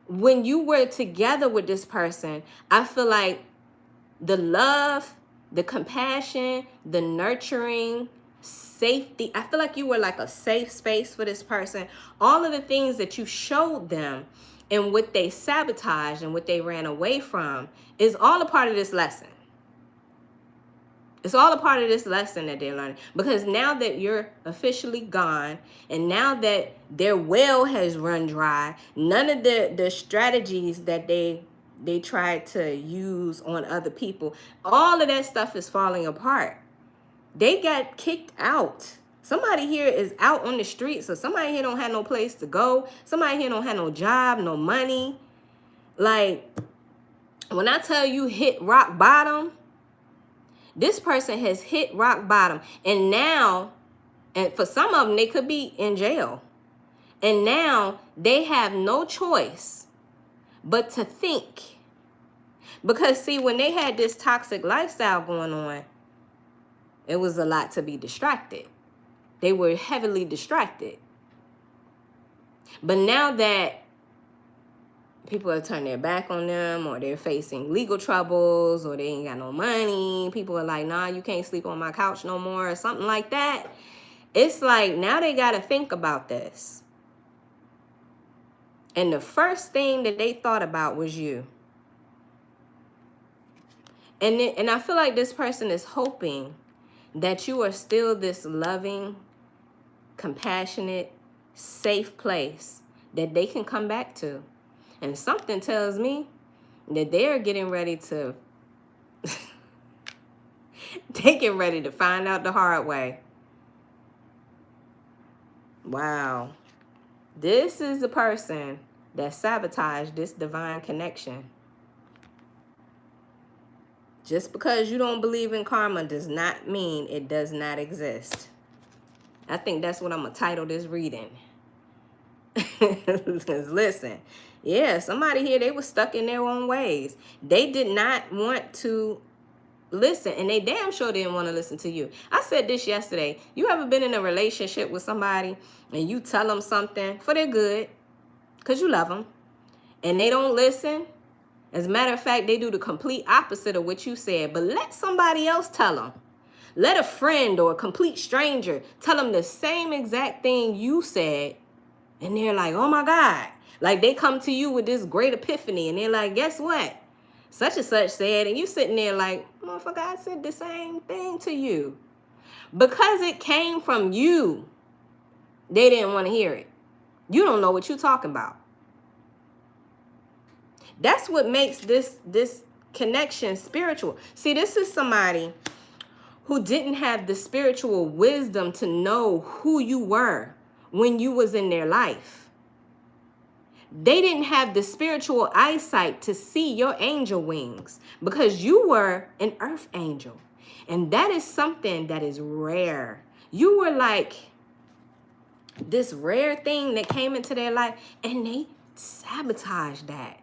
when you were together with this person, I feel like the love, the compassion, the nurturing, safety, I feel like you were like a safe space for this person. All of the things that you showed them and what they sabotaged and what they ran away from is all a part of this lesson. It's all a part of this lesson that they're learning. Because now that you're officially gone, and now that their well has run dry, none of the strategies that they tried to use on other people, all of that stuff is falling apart. They got kicked out. Somebody here is out on the streets, or somebody here don't have no place to go. Somebody here don't have no job, no money. Like, when I tell you hit rock bottom, this person has hit rock bottom. And now, and for some of them, they could be in jail. And now they have no choice but to think. Because see, when they had this toxic lifestyle going on, it was a lot to be distracted. They were heavily distracted. But now that people have turned their back on them, or they're facing legal troubles, or they ain't got no money, people are like, nah, you can't sleep on my couch no more, or something like that. It's like, now they got to think about this. And the first thing that they thought about was you. And I feel like this person is hoping that you are still this loving, compassionate, safe place that they can come back to. And something tells me that they're getting ready to, they getting ready to find out the hard way. Wow. This is the person that sabotaged this divine connection. Just because you don't believe in karma does not mean it does not exist. I think that's what I'm going to title this reading. Listen, yeah, somebody here, they were stuck in their own ways. They did not want to listen, and they damn sure didn't want to listen to you. I said this yesterday. You ever been in a relationship with somebody and you tell them something for their good because you love them, and they don't listen? As a matter of fact, they do the complete opposite of what you said, but let somebody else tell them. Let a friend or a complete stranger tell them the same exact thing you said, and they're like, oh my God. Like, they come to you with this great epiphany, and they're like, guess what? Such and such said, and you sitting there like, motherfucker, I said the same thing to you. Because it came from you, they didn't want to hear it. You don't know what you're talking about. That's what makes this connection spiritual. See, this is somebody who didn't have the spiritual wisdom to know who you were when you was in their life. They didn't have the spiritual eyesight to see your angel wings because you were an earth angel. And that is something that is rare. You were like this rare thing that came into their life, and they sabotaged that.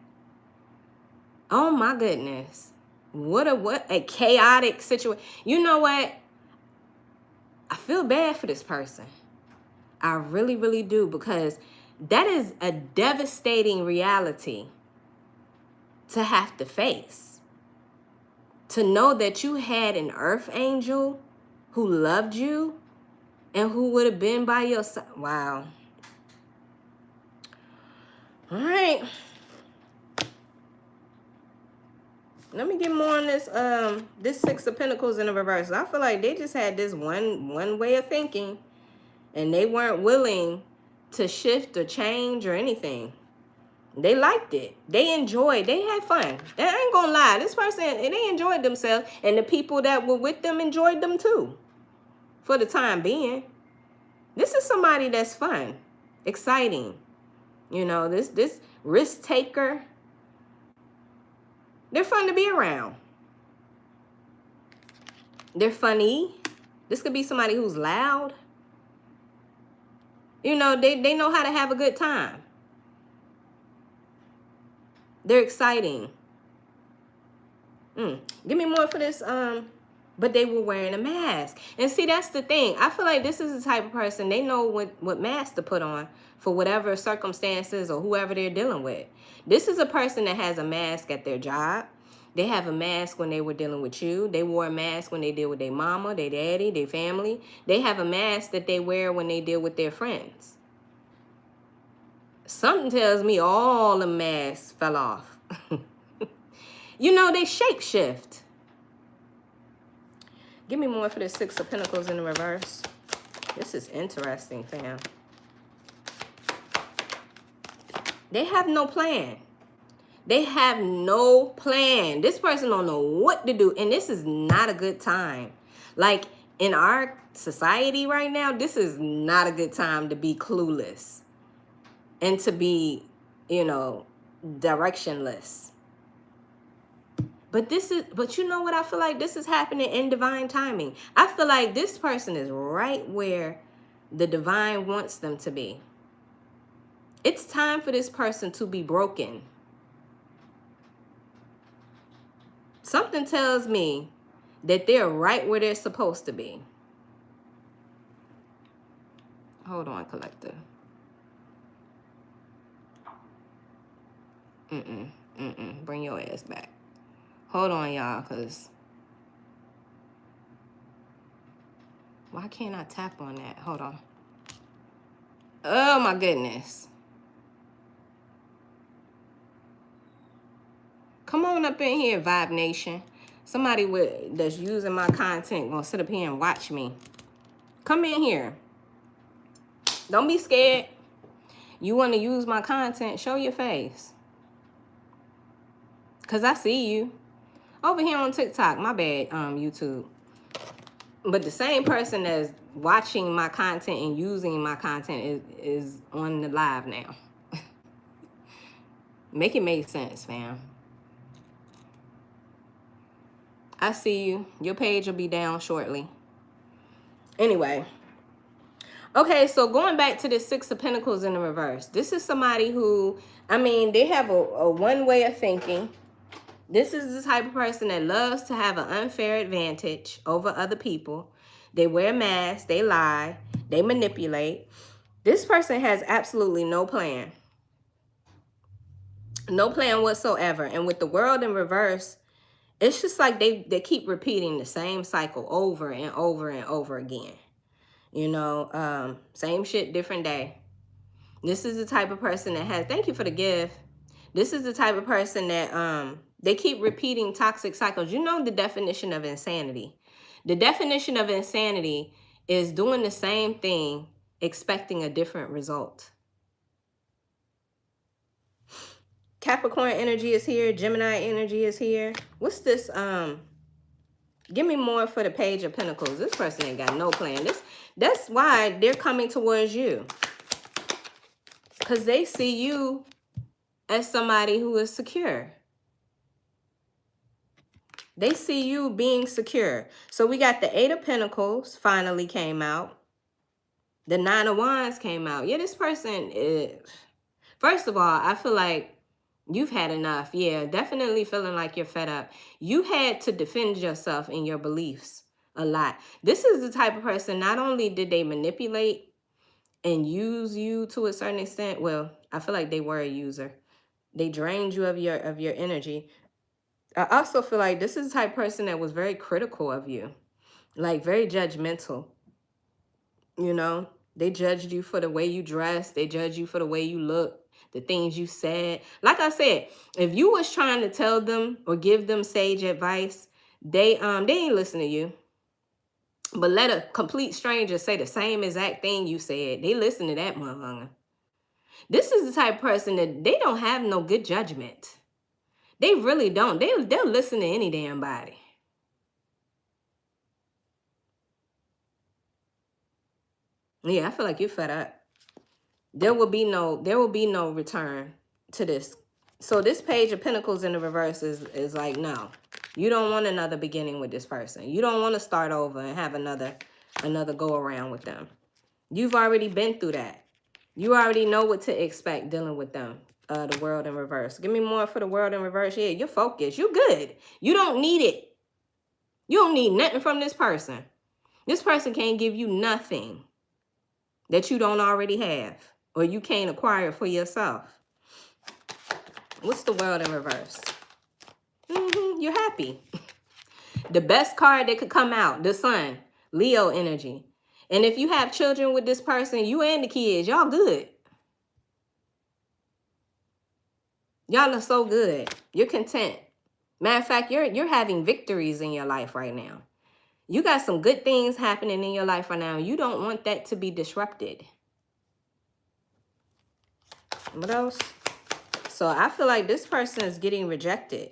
Oh my goodness. What a chaotic situation. You know what? I feel bad for this person. I really, really do, because that is a devastating reality to have to face. To know that you had an earth angel who loved you and who would have been by your side. Wow. All right. Let me get more on this Six of Pentacles in the reverse. I feel like they just had this one way of thinking, and they weren't willing to shift or change or anything. They liked it. They enjoyed. They had fun. I ain't gonna lie. This person, they enjoyed themselves, and the people that were with them enjoyed them too. For the time being. This is somebody that's fun, exciting. You know, this risk taker. They're fun to be around. They're funny. This could be somebody who's loud. You know, they know how to have a good time. They're exciting. Give me more for this. But they were wearing a mask. And see, that's the thing. I feel like this is the type of person, they know what mask to put on for whatever circumstances or whoever they're dealing with. This is a person that has a mask at their job. They have a mask when they were dealing with you. They wore a mask when they deal with their mama, their daddy, their family. They have a mask that they wear when they deal with their friends. Something tells me all the masks fell off. You know, they shapeshift. Give me more for the Six of Pentacles in the reverse. This is interesting, fam. They have no plan. They have no plan. This person don't know what to do. And this is not a good time. Like, in our society right now, this is not a good time to be clueless. And to be, you know, directionless. But you know what? I feel like this is happening in divine timing. I feel like this person is right where the divine wants them to be. It's time for this person to be broken. Something tells me that they're right where they're supposed to be. Hold on, collector. Bring your ass back. Hold on, y'all, because why can't I tap on that? Hold on. Oh, my goodness. Come on up in here, Vibe Nation. Somebody that's using my content gonna sit up here and watch me. Come in here. Don't be scared. You want to use my content, show your face. Because I see you. Over here on TikTok, my bad, YouTube. But the same person that's watching my content and using my content is on the live now. Make it make sense, fam. I see you. Your page will be down shortly. Anyway. Okay, so going back to the Six of Pentacles in the reverse. This is somebody who, I mean, they have a one way of thinking. This is the type of person that loves to have an unfair advantage over other people. They wear masks, they lie, they manipulate. This person has absolutely no plan. No plan whatsoever. And with the World in reverse, it's just like they keep repeating the same cycle over and over and over again. You know, same shit, different day. This is the type of person that has, thank you for the gift. This is the type of person that they keep repeating toxic cycles. You know the definition of insanity. The definition of insanity is doing the same thing, expecting a different result. Capricorn energy is here. Gemini energy is here. What's this? Give me more for the Page of Pentacles. This person ain't got no plan. That's why they're coming towards you. Because they see you as somebody who is secure. They see you being secure. So we got the Eight of Pentacles finally came out. The Nine of Wands came out. Yeah, this person is... First of all, I feel like you've had enough. Yeah, definitely feeling like you're fed up. You had to defend yourself and your beliefs a lot. This is the type of person, not only did they manipulate and use you to a certain extent. Well, I feel like they were a user. They drained you of your energy. I also feel like this is the type of person that was very critical of you. Like very judgmental. You know, they judged you for the way you dress. They judged you for the way you look, the things you said. Like I said, if you was trying to tell them or give them sage advice, they ain't listen to you. But let a complete stranger say the same exact thing you said. They listen to that motherfucker. This is the type of person that they don't have no good judgment. They really don't. They'll listen to any damn body. Yeah, I feel like you're fed up. There will be no return to this. So this Page of Pentacles in the reverse is like, no. You don't want another beginning with this person. You don't want to start over and have another go around with them. You've already been through that. You already know what to expect dealing with them. The World in reverse. Give me more for the World in reverse. Yeah, you're focused. You're good. You don't need it. You don't need nothing from this person. This person can't give you nothing that you don't already have or you can't acquire for yourself. What's the World in reverse? You're happy. The best card that could come out, the Sun, Leo energy. And if you have children with this person, you and the kids, y'all good. Y'all are so good. You're content. Matter of fact, you're having victories in your life right now. You got some good things happening in your life right now. You don't want that to be disrupted. What else? So I feel like this person is getting rejected.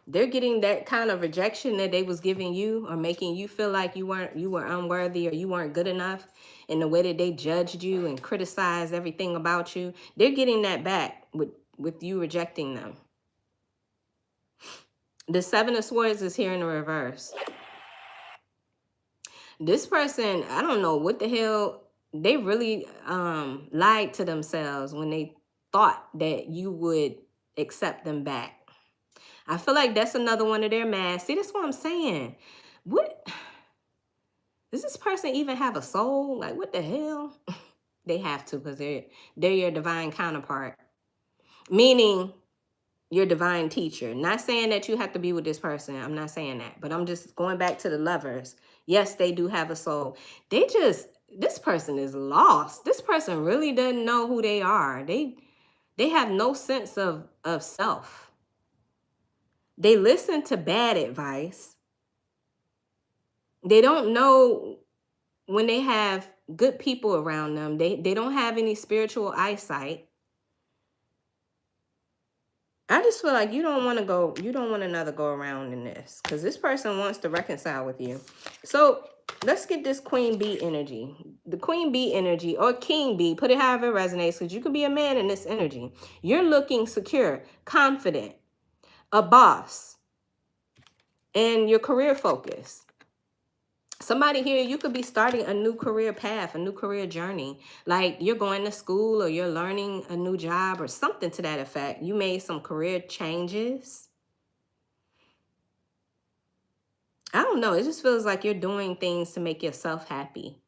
They're getting that kind of rejection that they was giving you, or making you feel like you were unworthy, or you weren't good enough, in the way that they judged you and criticized everything about you. They're getting that back with you rejecting them. The Seven of Swords is here in the reverse. This person, I don't know what the hell, they really lied to themselves when they thought that you would accept them back. I feel like that's another one of their masks. See, that's what I'm saying. What? Does this person even have a soul? Like, what the hell? They have to, because they're your divine counterpart. Meaning your divine teacher. Not saying that you have to be with this person. I'm not saying that. But I'm just going back to the Lovers. Yes, they do have a soul. This person is lost. This person really doesn't know who they are. They have no sense of self. They listen to bad advice. They don't know when they have good people around them. They don't have any spiritual eyesight. I just feel like you don't want another go around in this, because this person wants to reconcile with you. So let's get this Queen Bee energy. The Queen Bee energy, or King Bee, put it however it resonates, because you could be a man in this energy. You're looking secure, confident, a boss, and your career focus. Somebody here, you could be starting a new career path, a new career journey. Like you're going to school, or you're learning a new job, or something to that effect. You made some career changes. I don't know. It just feels like you're doing things to make yourself happy.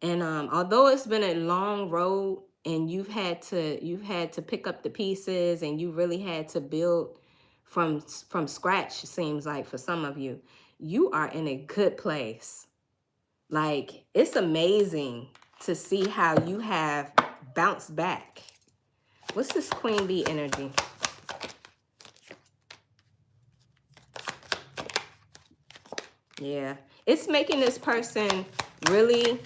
And although it's been a long road, and you've had to pick up the pieces, and you really had to build from scratch, it seems like, for some of you, you are in a good place. Like, it's amazing to see how you have bounced back. What's this Queen Bee energy? Yeah, it's making this person really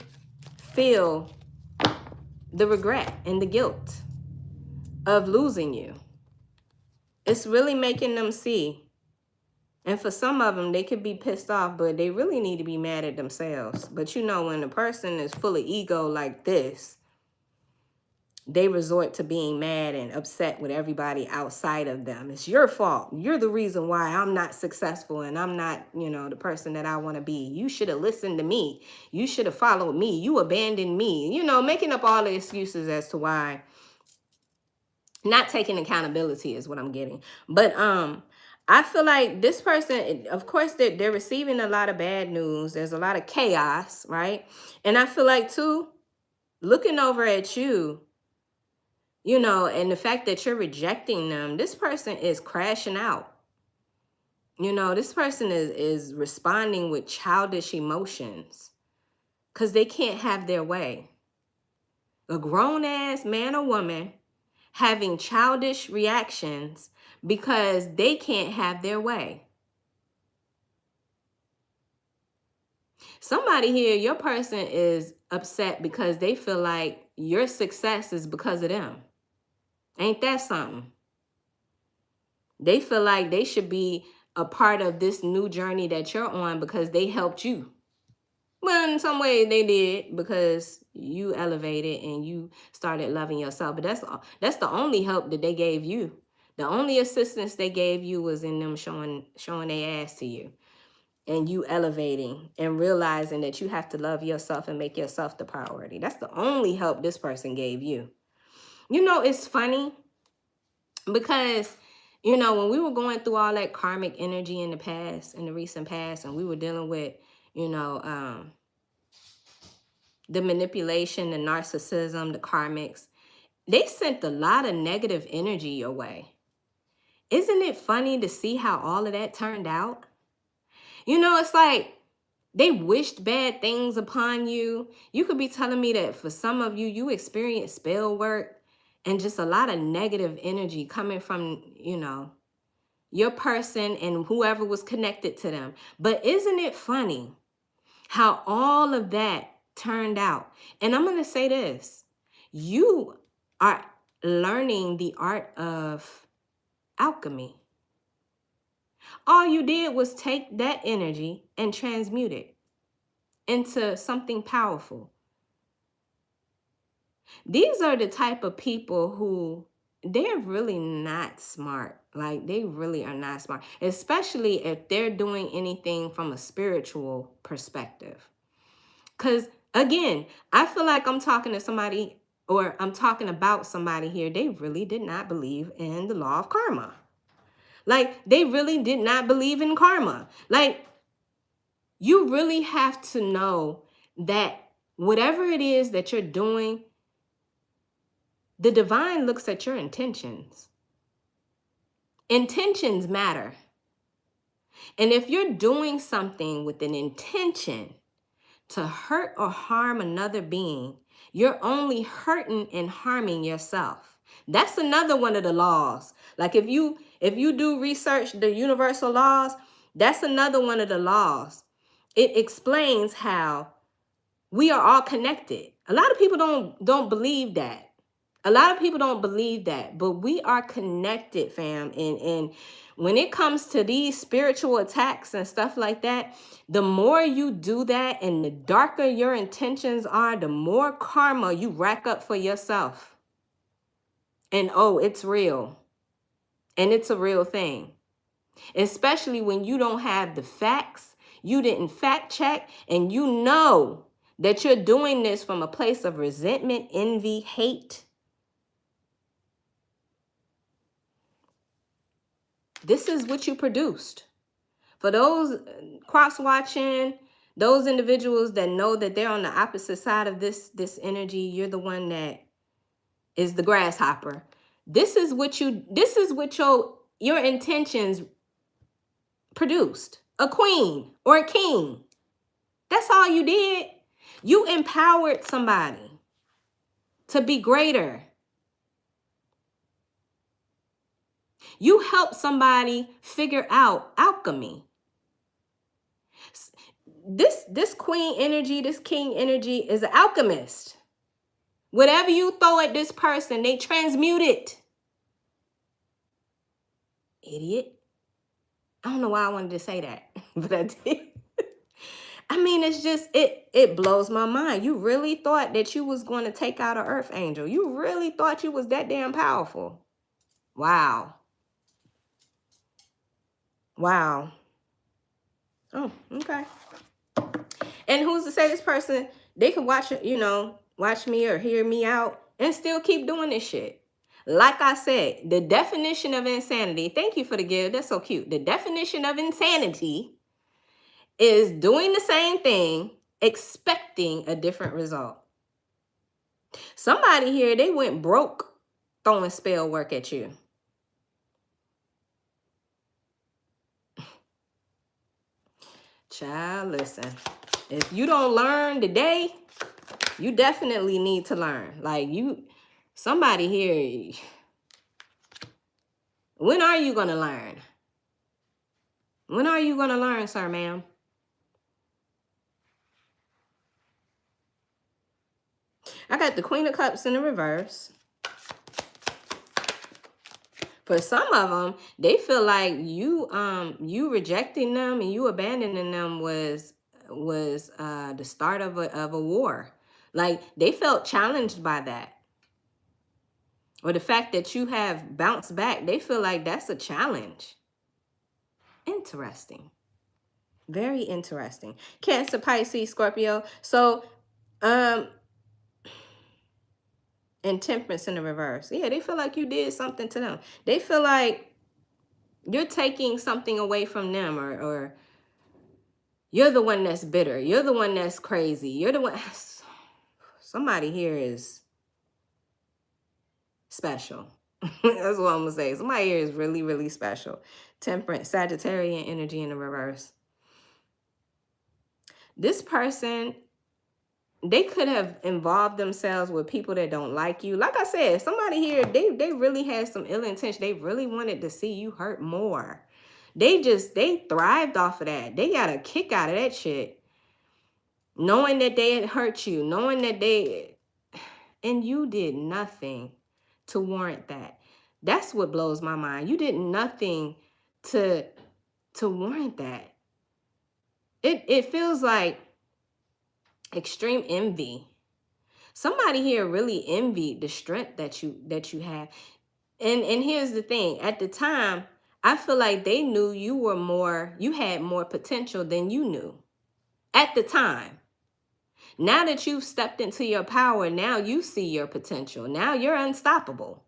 feel the regret and the guilt of losing you. It's really making them see. And for some of them, they could be pissed off, but they really need to be mad at themselves. But you know, when a person is full of ego like this, they resort to being mad and upset with everybody outside of them. It's your fault. You're the reason why I'm not successful, and I'm not, the person that I want to be. You should have listened to me. You should have followed me. You abandoned me. Making up all the excuses as to why. Not taking accountability is what I'm getting. But I feel like this person, of course, they're receiving a lot of bad news. There's a lot of chaos, right? And I feel like, too, looking over at you, and the fact that you're rejecting them, this person is crashing out. This person is responding with childish emotions because they can't have their way. A grown-ass man or woman having childish reactions because they can't have their way. Somebody here, your person is upset because they feel like your success is because of them. Ain't that something? They feel like they should be a part of this new journey that you're on because they helped you. Well, in some way they did, because you elevated and you started loving yourself. But that's the only help that they gave you. The only assistance they gave you was in them showing their ass to you, and you elevating and realizing that you have to love yourself and make yourself the priority. That's the only help this person gave you. It's funny because, when we were going through all that karmic energy in the recent past, and we were dealing with, the manipulation, the narcissism, the karmics, they sent a lot of negative energy your way. Isn't it funny to see how all of that turned out? It's like they wished bad things upon you. You could be telling me that for some of you, you experienced spell work and just a lot of negative energy coming from, your person and whoever was connected to them. But isn't it funny how all of that turned out? And I'm going to say this. You are learning the art of alchemy. All you did was take that energy and transmute it into something powerful. These are the type of people who they're really not smart. Like, they really are not smart, especially if they're doing anything from a spiritual perspective. Because, again, I feel like I'm talking to somebody, or I'm talking about somebody here. They really did not believe in the law of karma. Like, they really did not believe in karma. Like, you really have to know that whatever it is that you're doing, the divine looks at your intentions. Intentions matter. And if you're doing something with an intention to hurt or harm another being, you're only hurting and harming yourself. That's another one of the laws. Like, if you do research the universal laws, that's another one of the laws. It explains how we are all connected. A lot of people don't believe that. A lot of people don't believe that, but we are connected, fam. And when it comes to these spiritual attacks and stuff like that, the more you do that and the darker your intentions are, the more karma you rack up for yourself. And oh, it's real. And it's a real thing. Especially when you don't have the facts, you didn't fact check, and you know that you're doing this from a place of resentment, envy, hate. This is what you produced. For those cross-watching, those individuals that know that they're on the opposite side of this energy, you're the one that is the grasshopper. This is what your intentions produced. A queen or a king. That's all you did. You empowered somebody to be greater. You helped somebody figure out alchemy. This queen energy, this king energy is an alchemist. Whatever you throw at this person, they transmute it. Idiot. I don't know why I wanted to say that, but I did. I mean, it's just, it blows my mind. You really thought that you was going to take out an earth angel. You really thought you was that damn powerful. Wow. Wow. Oh, okay. And who's to say this person, they can watch me or hear me out and still keep doing this shit. Like I said, the definition of insanity, thank you for the gift, that's so cute. The definition of insanity is doing the same thing, expecting a different result. Somebody here, they went broke throwing spell work at you. Child, listen. If you don't learn today, you definitely need to learn. Like, somebody here, when are you going to learn? When are you going to learn, sir, ma'am? I got the Queen of Cups in the reverse. For some of them, they feel like you rejecting them and you abandoning them was the start of a war. Like, they felt challenged by that. Or the fact that you have bounced back, they feel like that's a challenge. Interesting. Very interesting. Cancer, Pisces, Scorpio. So, and Temperance in the reverse. Yeah, they feel like you did something to them. They feel like you're taking something away from them, or you're the one that's bitter. You're the one that's crazy. You're the one. Somebody here is special. That's what I'm going to say. Somebody here is really, really special. Temperance, Sagittarian energy in the reverse. This person, they could have involved themselves with people that don't like you. Like I said, somebody here, they really had some ill intention. They really wanted to see you hurt more. They thrived off of that. They got a kick out of that shit. Knowing that they had hurt you, knowing that and you did nothing to warrant that. That's what blows my mind. You did nothing to warrant that. It feels like extreme envy. Somebody here really envied the strength that you have. And here's the thing. At the time, I feel like they knew you had more potential than you knew. At the time. Now that you've stepped into your power, now you see your potential. Now you're unstoppable.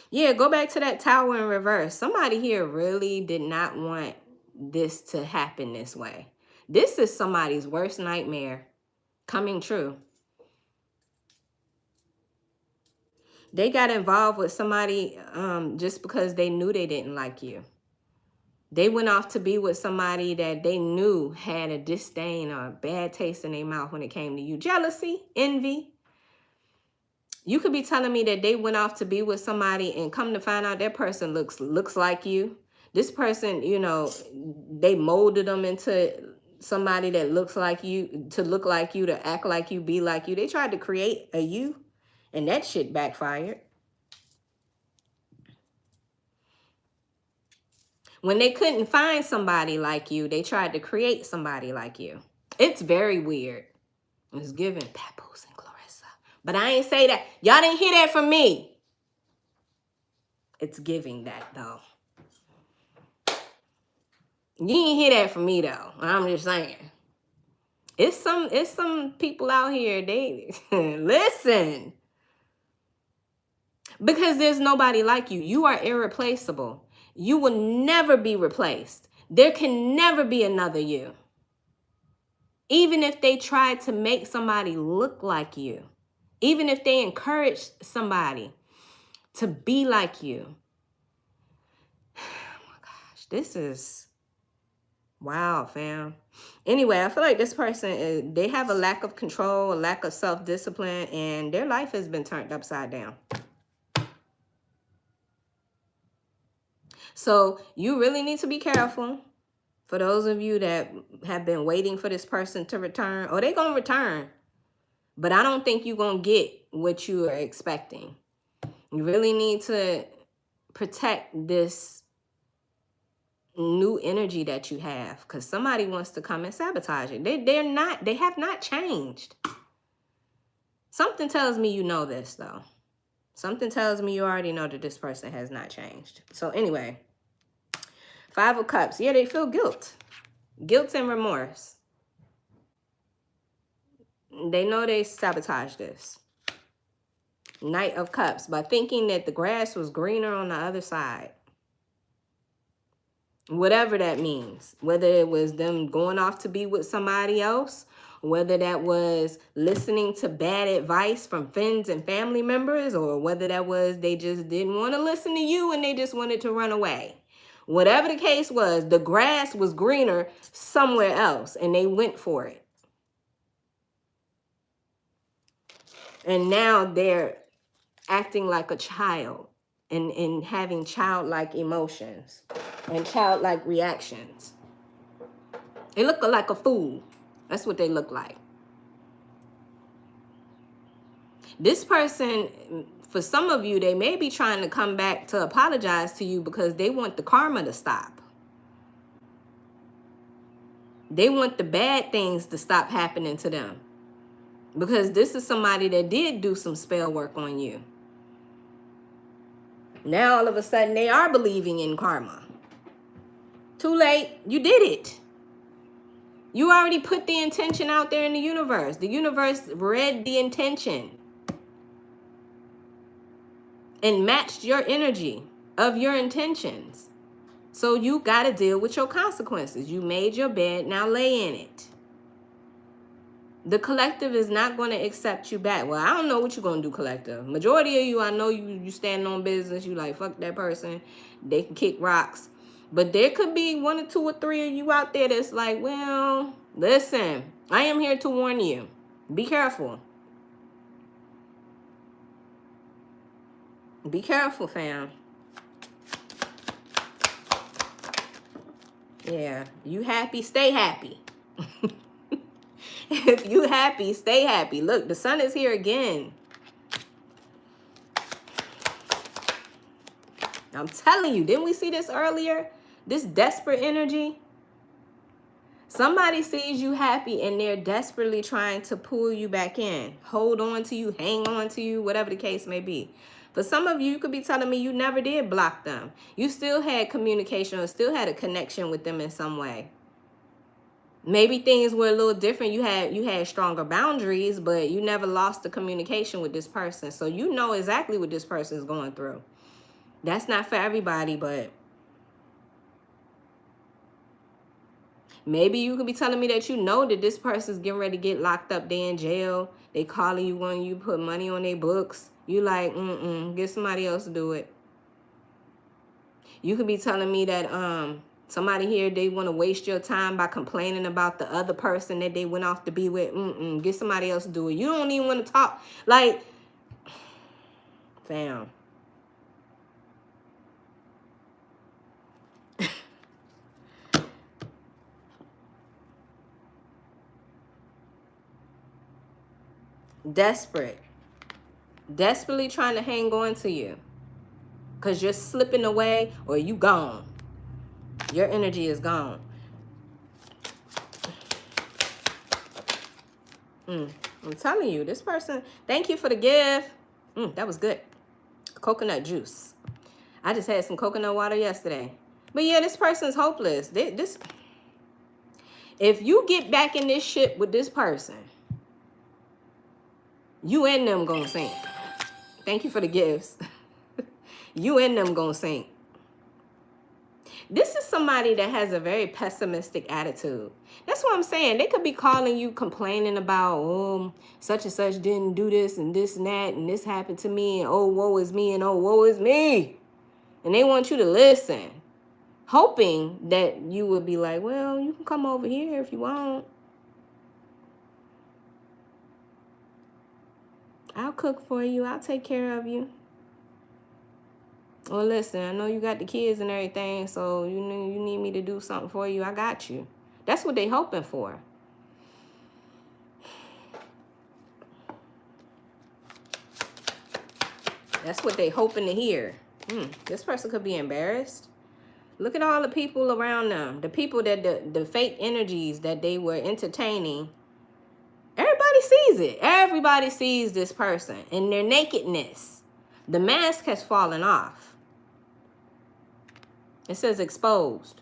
Yeah, go back to that tower in reverse. Somebody here really did not want this to happen this way. This is somebody's worst nightmare coming true. They got involved with somebody just because they knew they didn't like you. They went off to be with somebody that they knew had a disdain or a bad taste in their mouth when it came to you. Jealousy, envy. You could be telling me that they went off to be with somebody and come to find out that person looks like you. This person, you know, they molded them into somebody that looks like you, to look like you, to act like you, be like you. They tried to create a you, and that shit backfired. When they couldn't find somebody like you, they tried to create somebody like you. It's very weird. It's giving Papoose and Clarissa. But I ain't say that. Y'all didn't hear that from me. It's giving that, though. You didn't hear that from me, though. I'm just saying. It's some people out here, they listen. Because there's nobody like you. You are irreplaceable. You will never be replaced. There can never be another you. Even if they try to make somebody look like you. Even if they encourage somebody to be like you. Oh my gosh, this is wow, fam. Anyway, I feel like this person, they have a lack of control, a lack of self-discipline, and their life has been turned upside down. So you really need to be careful. For those of you that have been waiting for this person to return, or they're going to return, but I don't think you're going to get what you are expecting. You really need to protect this new energy that you have, because somebody wants to come and sabotage it. They have not changed. Something tells me you know this, though. Something tells me you already know that this person has not changed. So anyway, 5 of Cups. Yeah, they feel guilt. Guilt and remorse. They know they sabotaged this. Knight of Cups. By thinking that the grass was greener on the other side. Whatever that means. Whether it was them going off to be with somebody else, whether that was listening to bad advice from friends and family members, or whether that was they just didn't want to listen to you and they just wanted to run away. Whatever the case was, the grass was greener somewhere else and they went for it. And now they're acting like a child and having childlike emotions and childlike reactions. They look like a fool. That's what they look like. This person, for some of you, they may be trying to come back to apologize to you because they want the karma to stop. They want the bad things to stop happening to them. Because this is somebody that did do some spell work on you. Now, all of a sudden, they are believing in karma. Too late. You did it. You already put the intention out there in the universe. The universe read the intention and matched your energy of your intentions. So you got to deal with your consequences. You made your bed, now lay in it. The collective is not going to accept you back. Well, I don't know what you're going to do, collective. Majority of you, I know you stand on business. You like, fuck that person. They can kick rocks. But there could be 1 or 2 or 3 of you out there that's like, well, listen, I am here to warn you. Be careful. Be careful, fam. Yeah, you happy, stay happy. If you happy, stay happy. Look, the sun is here again. I'm telling you, didn't we see this earlier? This desperate energy. Somebody sees you happy and they're desperately trying to pull you back in. Hold on to you, hang on to you, whatever the case may be. For some of you, you could be telling me you never did block them. You still had communication or still had a connection with them in some way. Maybe things were a little different. You had stronger boundaries, but you never lost the communication with this person. So you know exactly what this person is going through. That's not for everybody, but maybe you could be telling me that you know that this person's getting ready to get locked up. They in jail. They calling you when you put money on their books. You like, get somebody else to do it. You could be telling me that somebody here, they want to waste your time by complaining about the other person that they went off to be with. Get somebody else to do it. You don't even want to talk. Like, fam. Desperately trying to hang on to you because you're slipping away or you gone. Your energy is gone. I'm telling you, this person, thank you for the gift. That was good. Coconut juice. I just had some coconut water yesterday. But yeah, this person's hopeless. If you get back in this shit with this person, you and them gonna sink. Thank you for the gifts. You and them gonna sink. This is somebody that has a very pessimistic attitude. That's what I'm saying. They could be calling you complaining about, such and such didn't do this and that and this happened to me and oh, woe is me and oh, woe is me. And they want you to listen, hoping that you would be like, well, you can come over here if you want. I'll cook for you. I'll take care of you. Well, listen, I know you got the kids and everything, so you need me to do something for you. I got you. That's what they hoping for. That's what they hoping to hear. This person could be embarrassed. Look at all the people around them. The people that the fake energies that they were entertaining. Everybody sees it. Everybody sees this person in their nakedness. The mask has fallen off. It says exposed.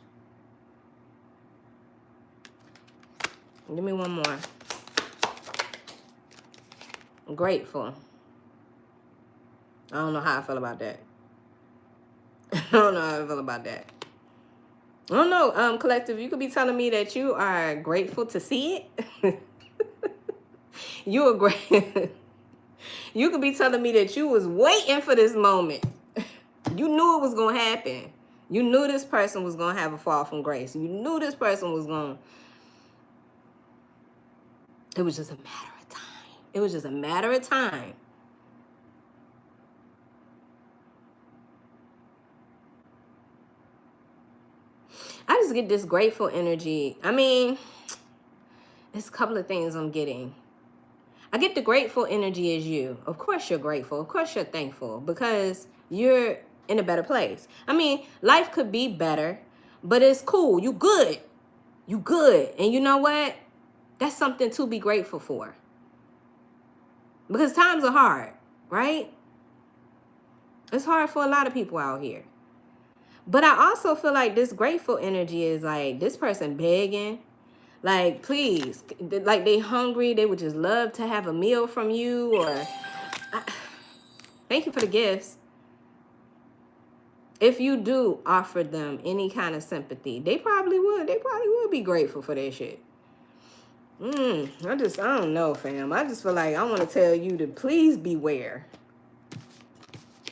Give me one more. Grateful. I don't know how I feel about that. I don't know how I feel about that. I don't know, collective, you could be telling me that you are grateful to see it. You are great. You could be telling me that you was waiting for this moment. You knew it was going to happen. You knew this person was going to have a fall from grace. You knew this person was going to... It was just a matter of time. It was just a matter of time. I just get this grateful energy. I mean, there's a couple of things I'm getting. I get the grateful energy as you. Of course you're grateful. Of course you're thankful because you're in a better place. I mean, life could be better, but it's cool. You good. You good. And you know what? That's something to be grateful for. Because times are hard, right? It's hard for a lot of people out here. But I also feel like this grateful energy is like this person begging. Like, please, like they hungry. They would just love to have a meal from you or thank you for the gifts. If you do offer them any kind of sympathy, they probably would. They probably would be grateful for that shit. I don't know, fam. I just feel like I want to tell you to please beware.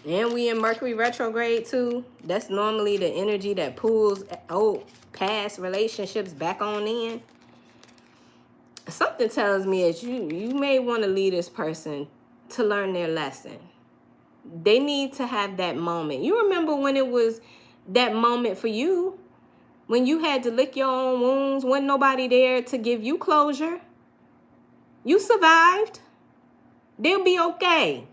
And we in Mercury retrograde too. That's normally the energy that pulls old past relationships back on in. Something tells me that you may want to leave this person to learn their lesson. They need to have that moment. You remember when it was that moment for you, when you had to lick your own wounds, wasn't nobody there to give you closure. You survived. They'll be okay.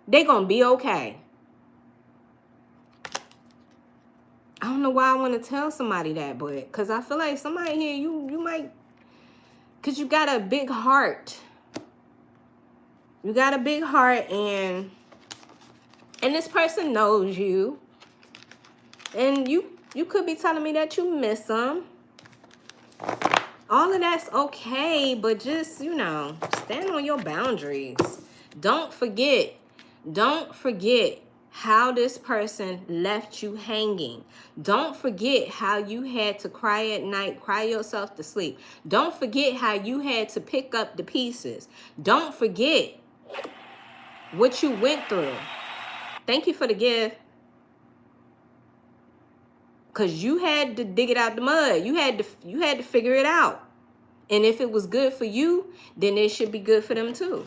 They're going to be okay. I don't know why I want to tell somebody that, but because I feel like somebody here, you might, because you got a big heart. You got a big heart, and this person knows you. And you could be telling me that you miss them. All of that's okay, but just, you know, stand on your boundaries. Don't forget how this person left you hanging. Don't forget how you had to cry at night, cry yourself to sleep. Don't forget how you had to pick up the pieces. Don't forget what you went through. Thank you for the gift. Because you had to dig it out the mud. You had to figure it out. And if it was good for you, then it should be good for them too.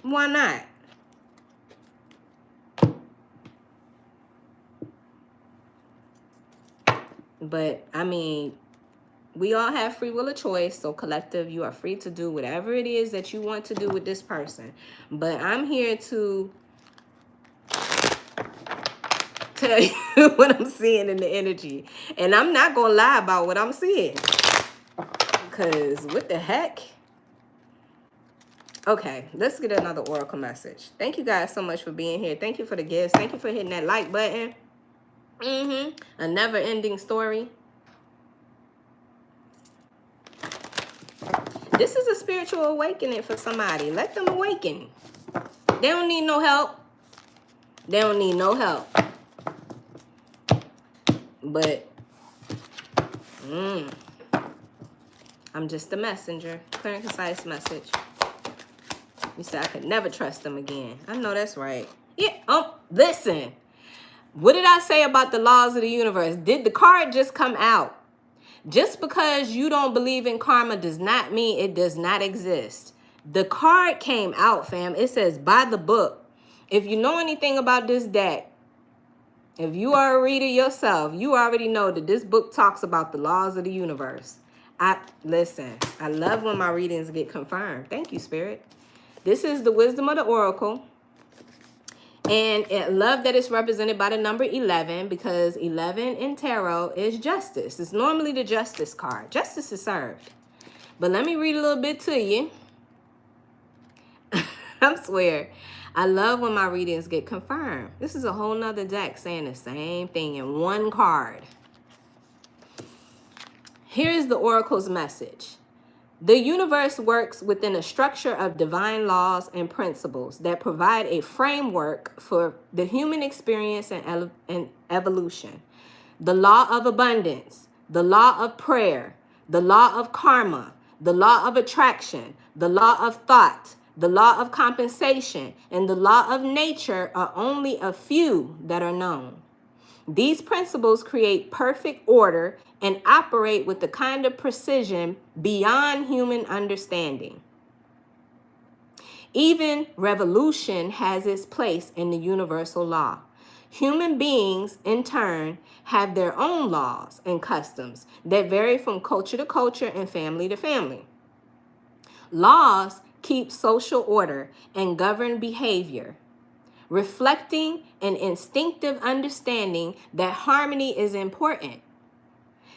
Why not? But, I mean, we all have free will of choice. So, collective, you are free to do whatever it is that you want to do with this person. But I'm here to tell you what I'm seeing in the energy. And I'm not going to lie about what I'm seeing. Because what the heck? Okay, let's get another oracle message. Thank you guys so much for being here. Thank you for the gifts. Thank you for hitting that like button. A never-ending story. This is a spiritual awakening for somebody. Let them awaken. They don't need no help. They don't need no help. But, I'm just a messenger. Clear and concise message. You said I could never trust them again. I know that's right. Yeah, listen. What did I say about the laws of the universe? Did the card just come out? Just because you don't believe in karma does not mean it does not exist. The card came out, fam. It says, by the book. If you know anything about this deck, if you are a reader yourself, you already know that this book talks about the laws of the universe. Listen, I love when my readings get confirmed. Thank you, Spirit. This is the wisdom of the oracle. And I love that it's represented by the number 11, because 11 in tarot is justice. It's normally the justice card. Justice is served. But let me read a little bit to you. I swear, I love when my readings get confirmed. This is a whole nother deck saying the same thing in one card. Here's the oracle's message. The universe works within a structure of divine laws and principles that provide a framework for the human experience and evolution. The law of abundance, the law of prayer, the law of karma, the law of attraction, the law of thought, the law of compensation, and the law of nature are only a few that are known. These principles create perfect order and operate with the kind of precision beyond human understanding. Even revolution has its place in the universal law. Human beings, in turn, have their own laws and customs that vary from culture to culture and family to family. Laws keep social order and govern behavior, reflecting an instinctive understanding that harmony is important.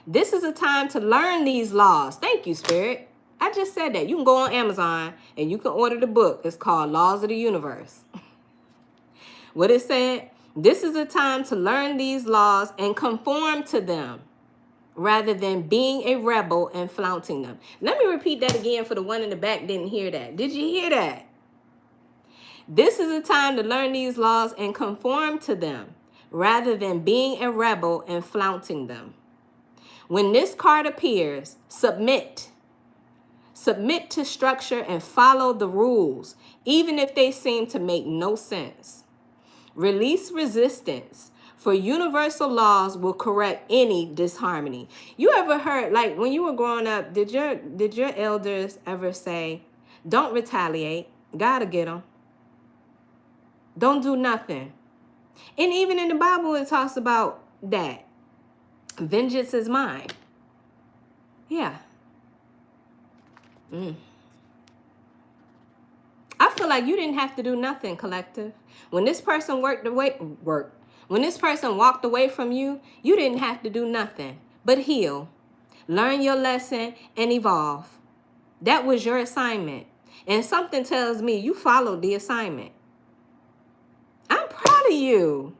This is a time to learn these laws. Thank you, Spirit. I just said that. You can go on Amazon and you can order the book. It's called Laws of the Universe. What it said, this is a time to learn these laws and conform to them rather than being a rebel and flaunting them. Let me repeat that again for the one in the back didn't hear that. Did you hear that? This is a time to learn these laws and conform to them rather than being a rebel and flaunting them. When this card appears, submit. Submit to structure and follow the rules, even if they seem to make no sense. Release resistance, for universal laws will correct any disharmony. You ever heard, like when you were growing up, did your elders ever say, don't retaliate, gotta get them, don't do nothing? And even in the Bible, it talks about that. Vengeance is mine. Yeah. I feel like you didn't have to do nothing, collective. When this person when this person walked away from you, you didn't have to do nothing but heal, learn your lesson, and evolve. That was your assignment. And something tells me you followed the assignment. I'm proud of you.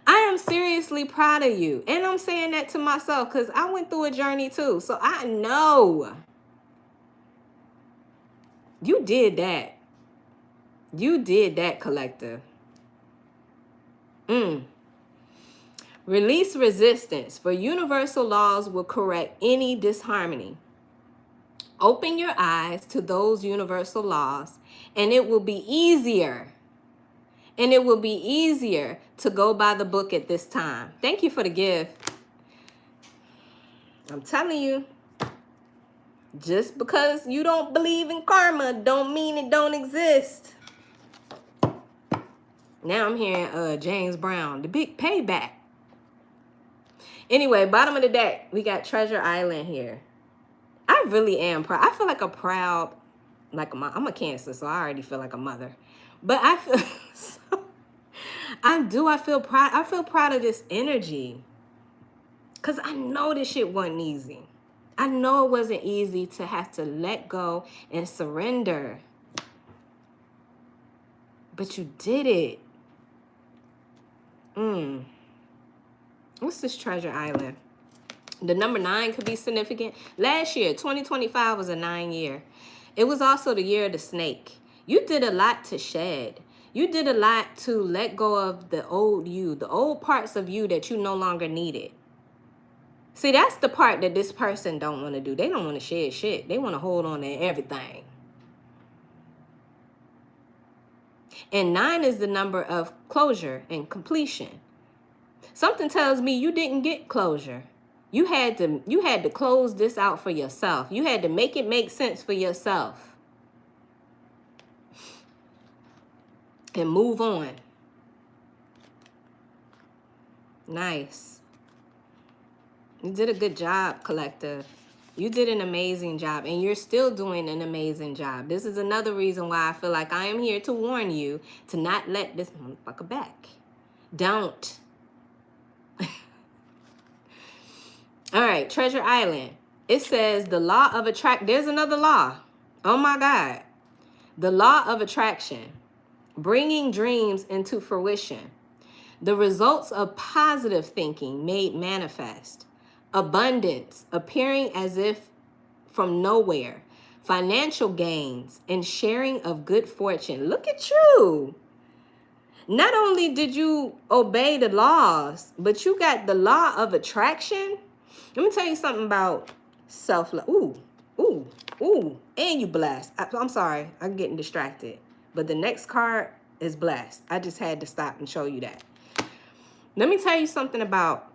I am seriously proud of you. And I'm saying that to myself because I went through a journey too. So I know you did that. You did that, collective. Release resistance, for universal laws will correct any disharmony. Open your eyes to those universal laws, and it will be easier. And it will be easier to go by the book at this time. Thank you for the gift. I'm telling you, just because you don't believe in karma don't mean it don't exist. Now I'm hearing James Brown, the big payback. Anyway, bottom of the deck, we got Treasure Island here. I really am proud. I feel like a proud, I'm a Cancer, so I already feel like a mother. But I feel, I feel proud. I feel proud of this energy. Because I know this shit wasn't easy. I know it wasn't easy to have to let go and surrender. But you did it. What's this Treasure Island? The number 9 could be significant. Last year, 2025 was a 9 year. It was also the year of the snake. You did a lot to shed. You did a lot to let go of the old you, the old parts of you that you no longer needed. See, that's the part that this person don't want to do. They don't want to shed shit. They want to hold on to everything. And 9 is the number of closure and completion. Something tells me you didn't get closure. You had to close this out for yourself. You had to make it make sense for yourself. And move on. Nice. You did a good job, collective. You did an amazing job, and you're still doing an amazing job. This is another reason why I feel like I am here to warn you to not let this motherfucker back. Don't. All right, Treasure Island. It says the law of attraction. There's another law. Oh my God. The law of attraction. Bringing dreams into fruition. The results of positive thinking made manifest. Abundance appearing as if from nowhere. Financial gains and sharing of good fortune. Look at you. Not only did you obey the laws, but you got the law of attraction. Let me tell you something about self-love. Ooh. And you blessed. I'm sorry. I'm getting distracted. But the next card is blessed. I just had to stop and show you that. Let me tell you something about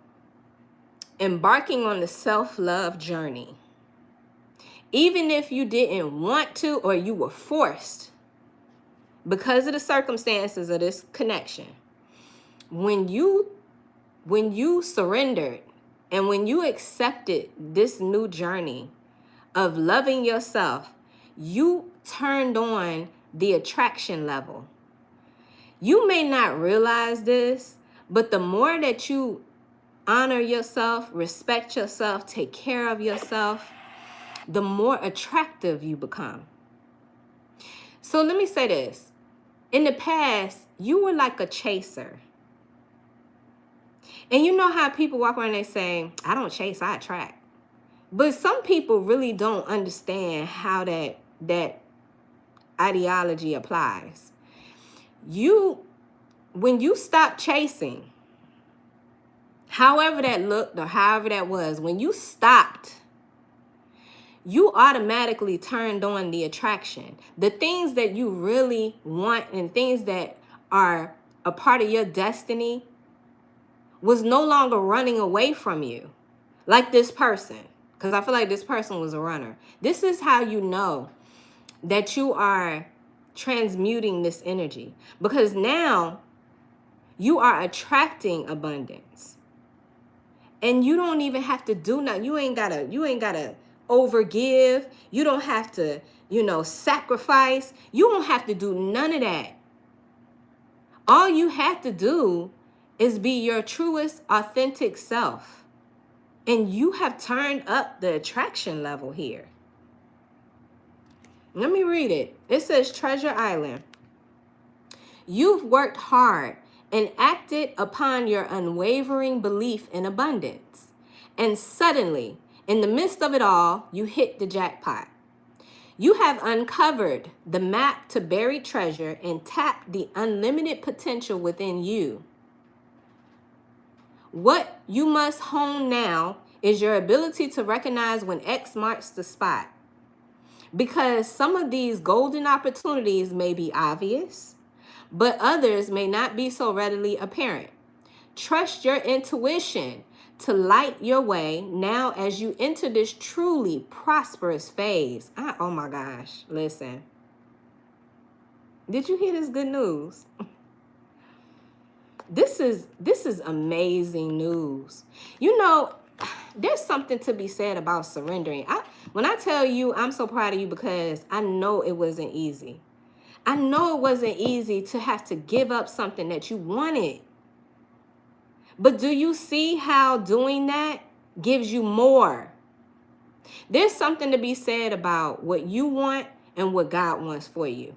embarking on the self-love journey. Even if you didn't want to or you were forced because of the circumstances of this connection, when you surrendered and when you accepted this new journey of loving yourself, you turned on the attraction level. You may not realize this, but the more that you honor yourself, respect yourself, take care of yourself, the more attractive you become. So let me say this. In the past, you were like a chaser. And you know how people walk around and they say, I don't chase, I attract. But some people really don't understand how that ideology applies. When you stop chasing however that looked or however that was, when you stopped, you automatically turned on the attraction. The things that you really want and things that are a part of your destiny was no longer running away from you. Like this person, because I feel like this person was a runner. This is how you know that you are transmuting this energy, because now you are attracting abundance. And you don't even have to do nothing. You ain't gotta overgive. You don't have to, sacrifice. You don't have to do none of that. All you have to do is be your truest, authentic self. And you have turned up the attraction level here. Let me read it. It says, Treasure Island. You've worked hard and acted upon your unwavering belief in abundance. And suddenly, in the midst of it all, you hit the jackpot. You have uncovered the map to buried treasure and tapped the unlimited potential within you. What you must hone now is your ability to recognize when X marks the spot. Because some of these golden opportunities may be obvious, but others may not be so readily apparent. Trust your intuition to light your way now as you enter this truly prosperous phase. Oh my gosh, listen. Did you hear this good news? This is amazing news. There's something to be said about surrendering. When I tell you I'm so proud of you, because I know it wasn't easy. I know it wasn't easy to have to give up something that you wanted. But do you see how doing that gives you more? There's something to be said about what you want and what God wants for you.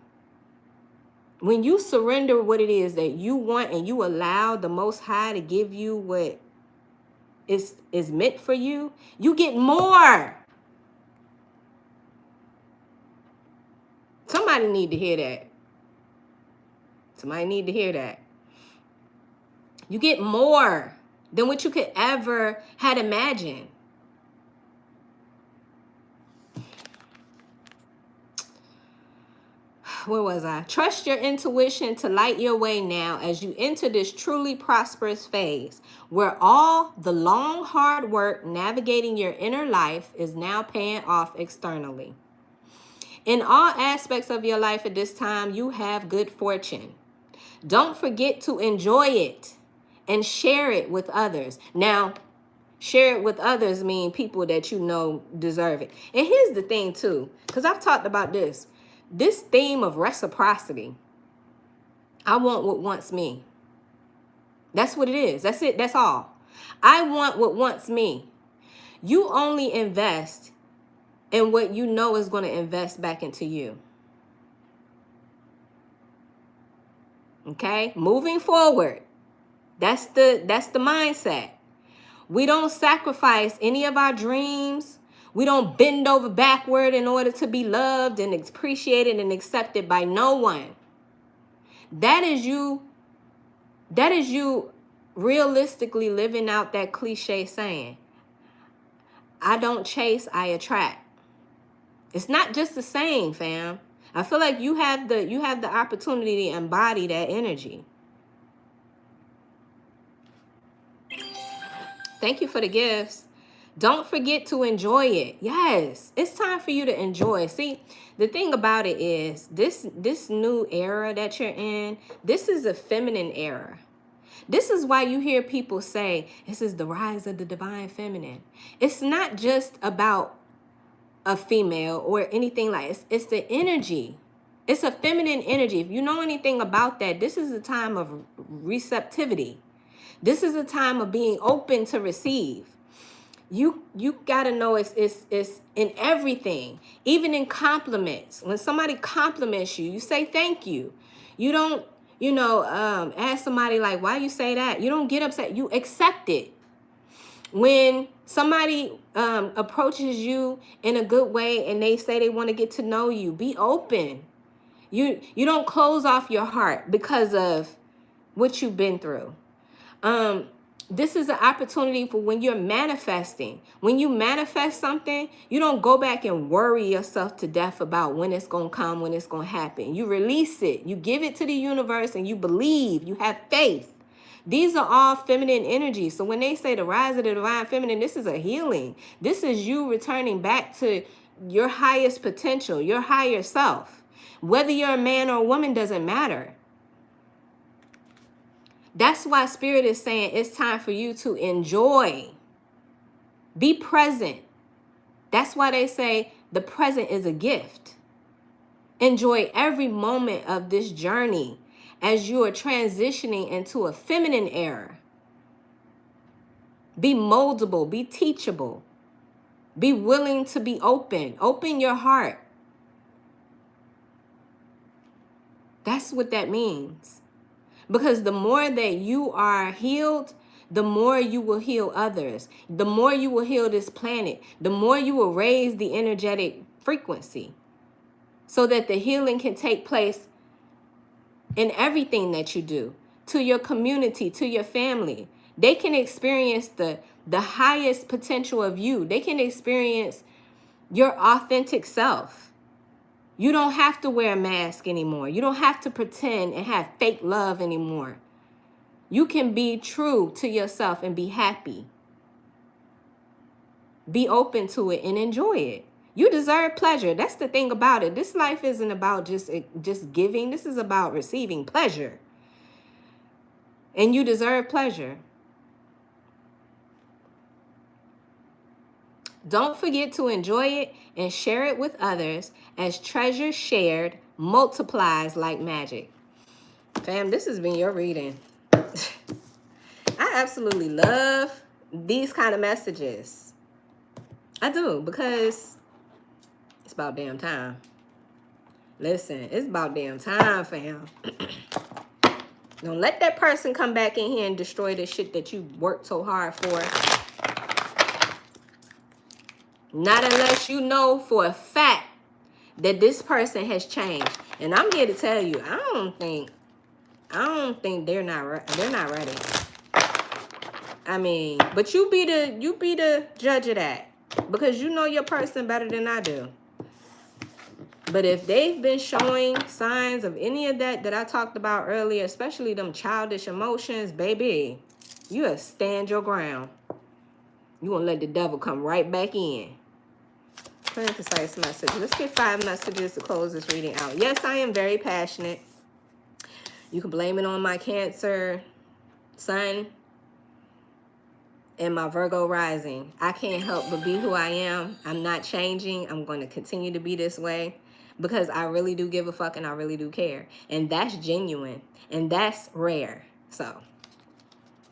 When you surrender what it is that you want and you allow the Most High to give you what is meant for you, you get more. Somebody need to hear that. Somebody need to hear that. You get more than what you could ever had imagined. Where was I? Trust your intuition to light your way now as you enter this truly prosperous phase where all the long, hard work navigating your inner life is now paying off externally. In all aspects of your life at this time, you have good fortune. Don't forget to enjoy it and share it with others. Now, share it with others mean people that you know deserve it. And here's the thing too, because I've talked about this theme of reciprocity. I want what wants me. That's what it is. That's it. That's all. I want what wants me. You only invest in what you know is going to invest back into you. Okay? Moving forward. That's the mindset. We don't sacrifice any of our dreams. We don't bend over backward in order to be loved and appreciated and accepted by no one. That is you realistically living out that cliche saying, I don't chase, I attract. It's not just the saying, fam. I feel like you have the opportunity to embody that energy. Thank you for the gifts. Don't forget to enjoy it. Yes, it's time for you to enjoy. See, the thing about it is this new era that you're in, this is a feminine era. This is why you hear people say this is the rise of the divine feminine. It's not just about a female or anything like it. It's the energy. It's a feminine energy. If you know anything about that, this is a time of receptivity. This is a time of being open to receive. You gotta know it's in everything, even in compliments. When somebody compliments you, you say thank you. You don't, ask somebody like, why you say that? You don't get upset. You accept it. When somebody approaches you in a good way and they say they want to get to know you, be open. You don't close off your heart because of what you've been through. This is an opportunity for when you're manifesting. When you manifest something, you don't go back and worry yourself to death about when it's going to come, when it's going to happen. You release it. You give it to the universe and you believe. You have faith. These are all feminine energies. So when they say the rise of the divine feminine, this is a healing. This is you returning back to your highest potential, your higher self. Whether you're a man or a woman doesn't matter. That's why Spirit is saying it's time for you to enjoy. Be present. That's why they say the present is a gift. Enjoy every moment of this journey as you are transitioning into a feminine era. Be moldable, be teachable. Be willing to be open. Open your heart. That's what that means. Because the more that you are healed, the more you will heal others. The more you will heal this planet. The more you will raise the energetic frequency so that the healing can take place in everything that you do, to your community, to your family. They can experience the highest potential of you. They can experience your authentic self. You don't have to wear a mask anymore. You don't have to pretend and have fake love anymore. You can be true to yourself and be happy. Be open to it and enjoy it. You deserve pleasure. That's the thing about it. This life isn't about just giving. This is about receiving pleasure. And you deserve pleasure. Don't forget to enjoy it and share it with others, as treasure shared multiplies like magic. Fam, this has been your reading. I absolutely love these kind of messages. I do, because it's about damn time. Listen, it's about damn time, fam. Don't let that person come back in here and destroy the shit that you worked so hard for. Not unless you know for a fact that this person has changed. And I'm here to tell you, I don't think they're not ready. I mean, but you be the judge of that, because you know your person better than I do. But if they've been showing signs of any of that I talked about earlier, especially them childish emotions, baby, you have stand your ground. You won't let the devil come right back in. Clear and concise message. Let's get 5 messages to close this reading out. Yes, I am very passionate. You can blame it on my Cancer sun and my Virgo rising. I can't help but be who I am. I'm not changing. I'm going to continue to be this way because I really do give a fuck and I really do care. And that's genuine and that's rare. So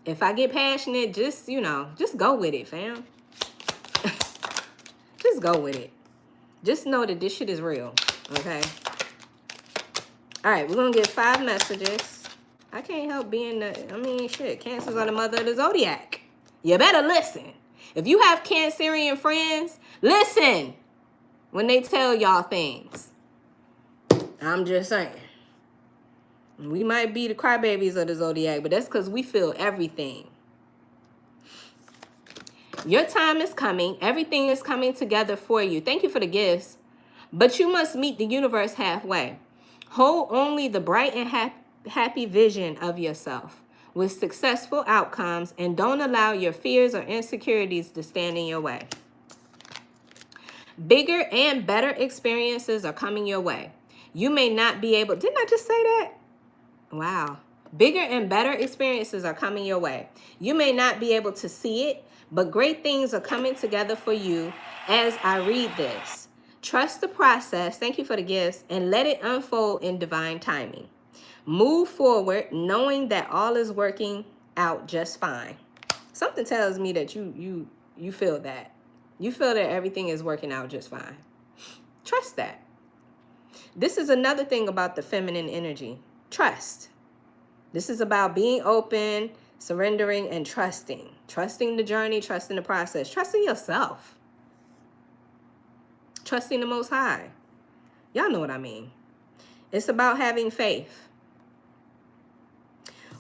if I get passionate, just, just go with it, fam. Just go with it. Just know that this shit is real, okay? All right, we're going to get 5 messages. I can't help being shit. Cancers are the mother of the zodiac. You better listen. If you have Cancerian friends, listen when they tell y'all things. I'm just saying. We might be the crybabies of the zodiac, but that's because we feel everything. Your time is coming. Everything is coming together for you. Thank you for the gifts. But you must meet the universe halfway. Hold only the bright and happy vision of yourself with successful outcomes, and don't allow your fears or insecurities to stand in your way. Bigger and better experiences are coming your way. You may not be able... Didn't I just say that? Wow. Bigger and better experiences are coming your way. You may not be able to see it, but great things are coming together for you as I read this. Trust the process, thank you for the gifts, and let it unfold in divine timing. Move forward knowing that all is working out just fine. Something tells me that you feel that. You feel that everything is working out just fine. Trust that. This is another thing about the feminine energy. Trust. This is about being open, surrendering, and trusting. Trusting the journey, trusting the process, trusting yourself. Trusting the Most High. Y'all know what I mean. It's about having faith.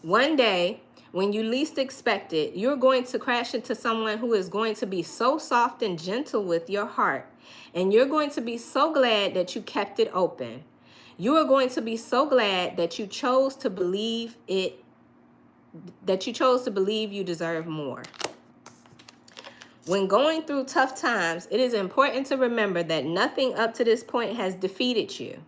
One day, When you least expect it, you're going to crash into someone who is going to be so soft and gentle with your heart. And you're going to be so glad that you kept it open. You are going to be so glad that you chose to believe it, that you chose to believe you deserve more. When going through tough times, it is important to remember that nothing up to this point has defeated you.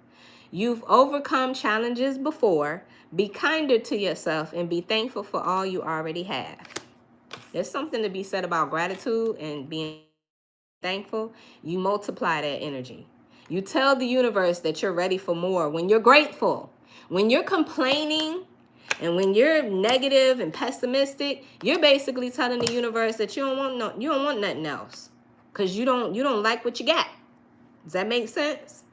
You've overcome challenges before. Be kinder to yourself and be thankful for all you already have. There's something to be said about gratitude and being thankful. You multiply that energy. You tell the universe that you're ready for more when you're grateful. When you're complaining and when you're negative and pessimistic, you're basically telling the universe that you don't want nothing else, because you don't like what you got. Does that make sense?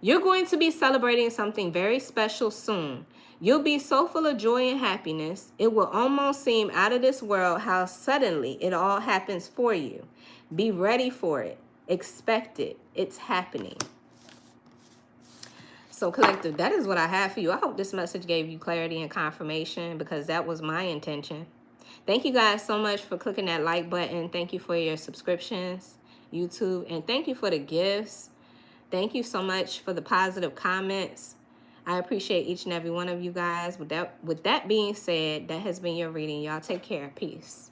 You're going to be celebrating something very special soon. You'll be so full of joy and happiness, it will almost seem out of this world how suddenly it all happens for you. Be ready for it. Expect it. It's happening. So collective, that is what I have for you. I hope this message gave you clarity and confirmation, because that was my intention. Thank you guys so much for clicking that like button. Thank you for your subscriptions, YouTube, and thank you for the gifts. Thank you so much for the positive comments. I appreciate each and every one of you guys. With that being said, that has been your reading. Y'all take care. Peace.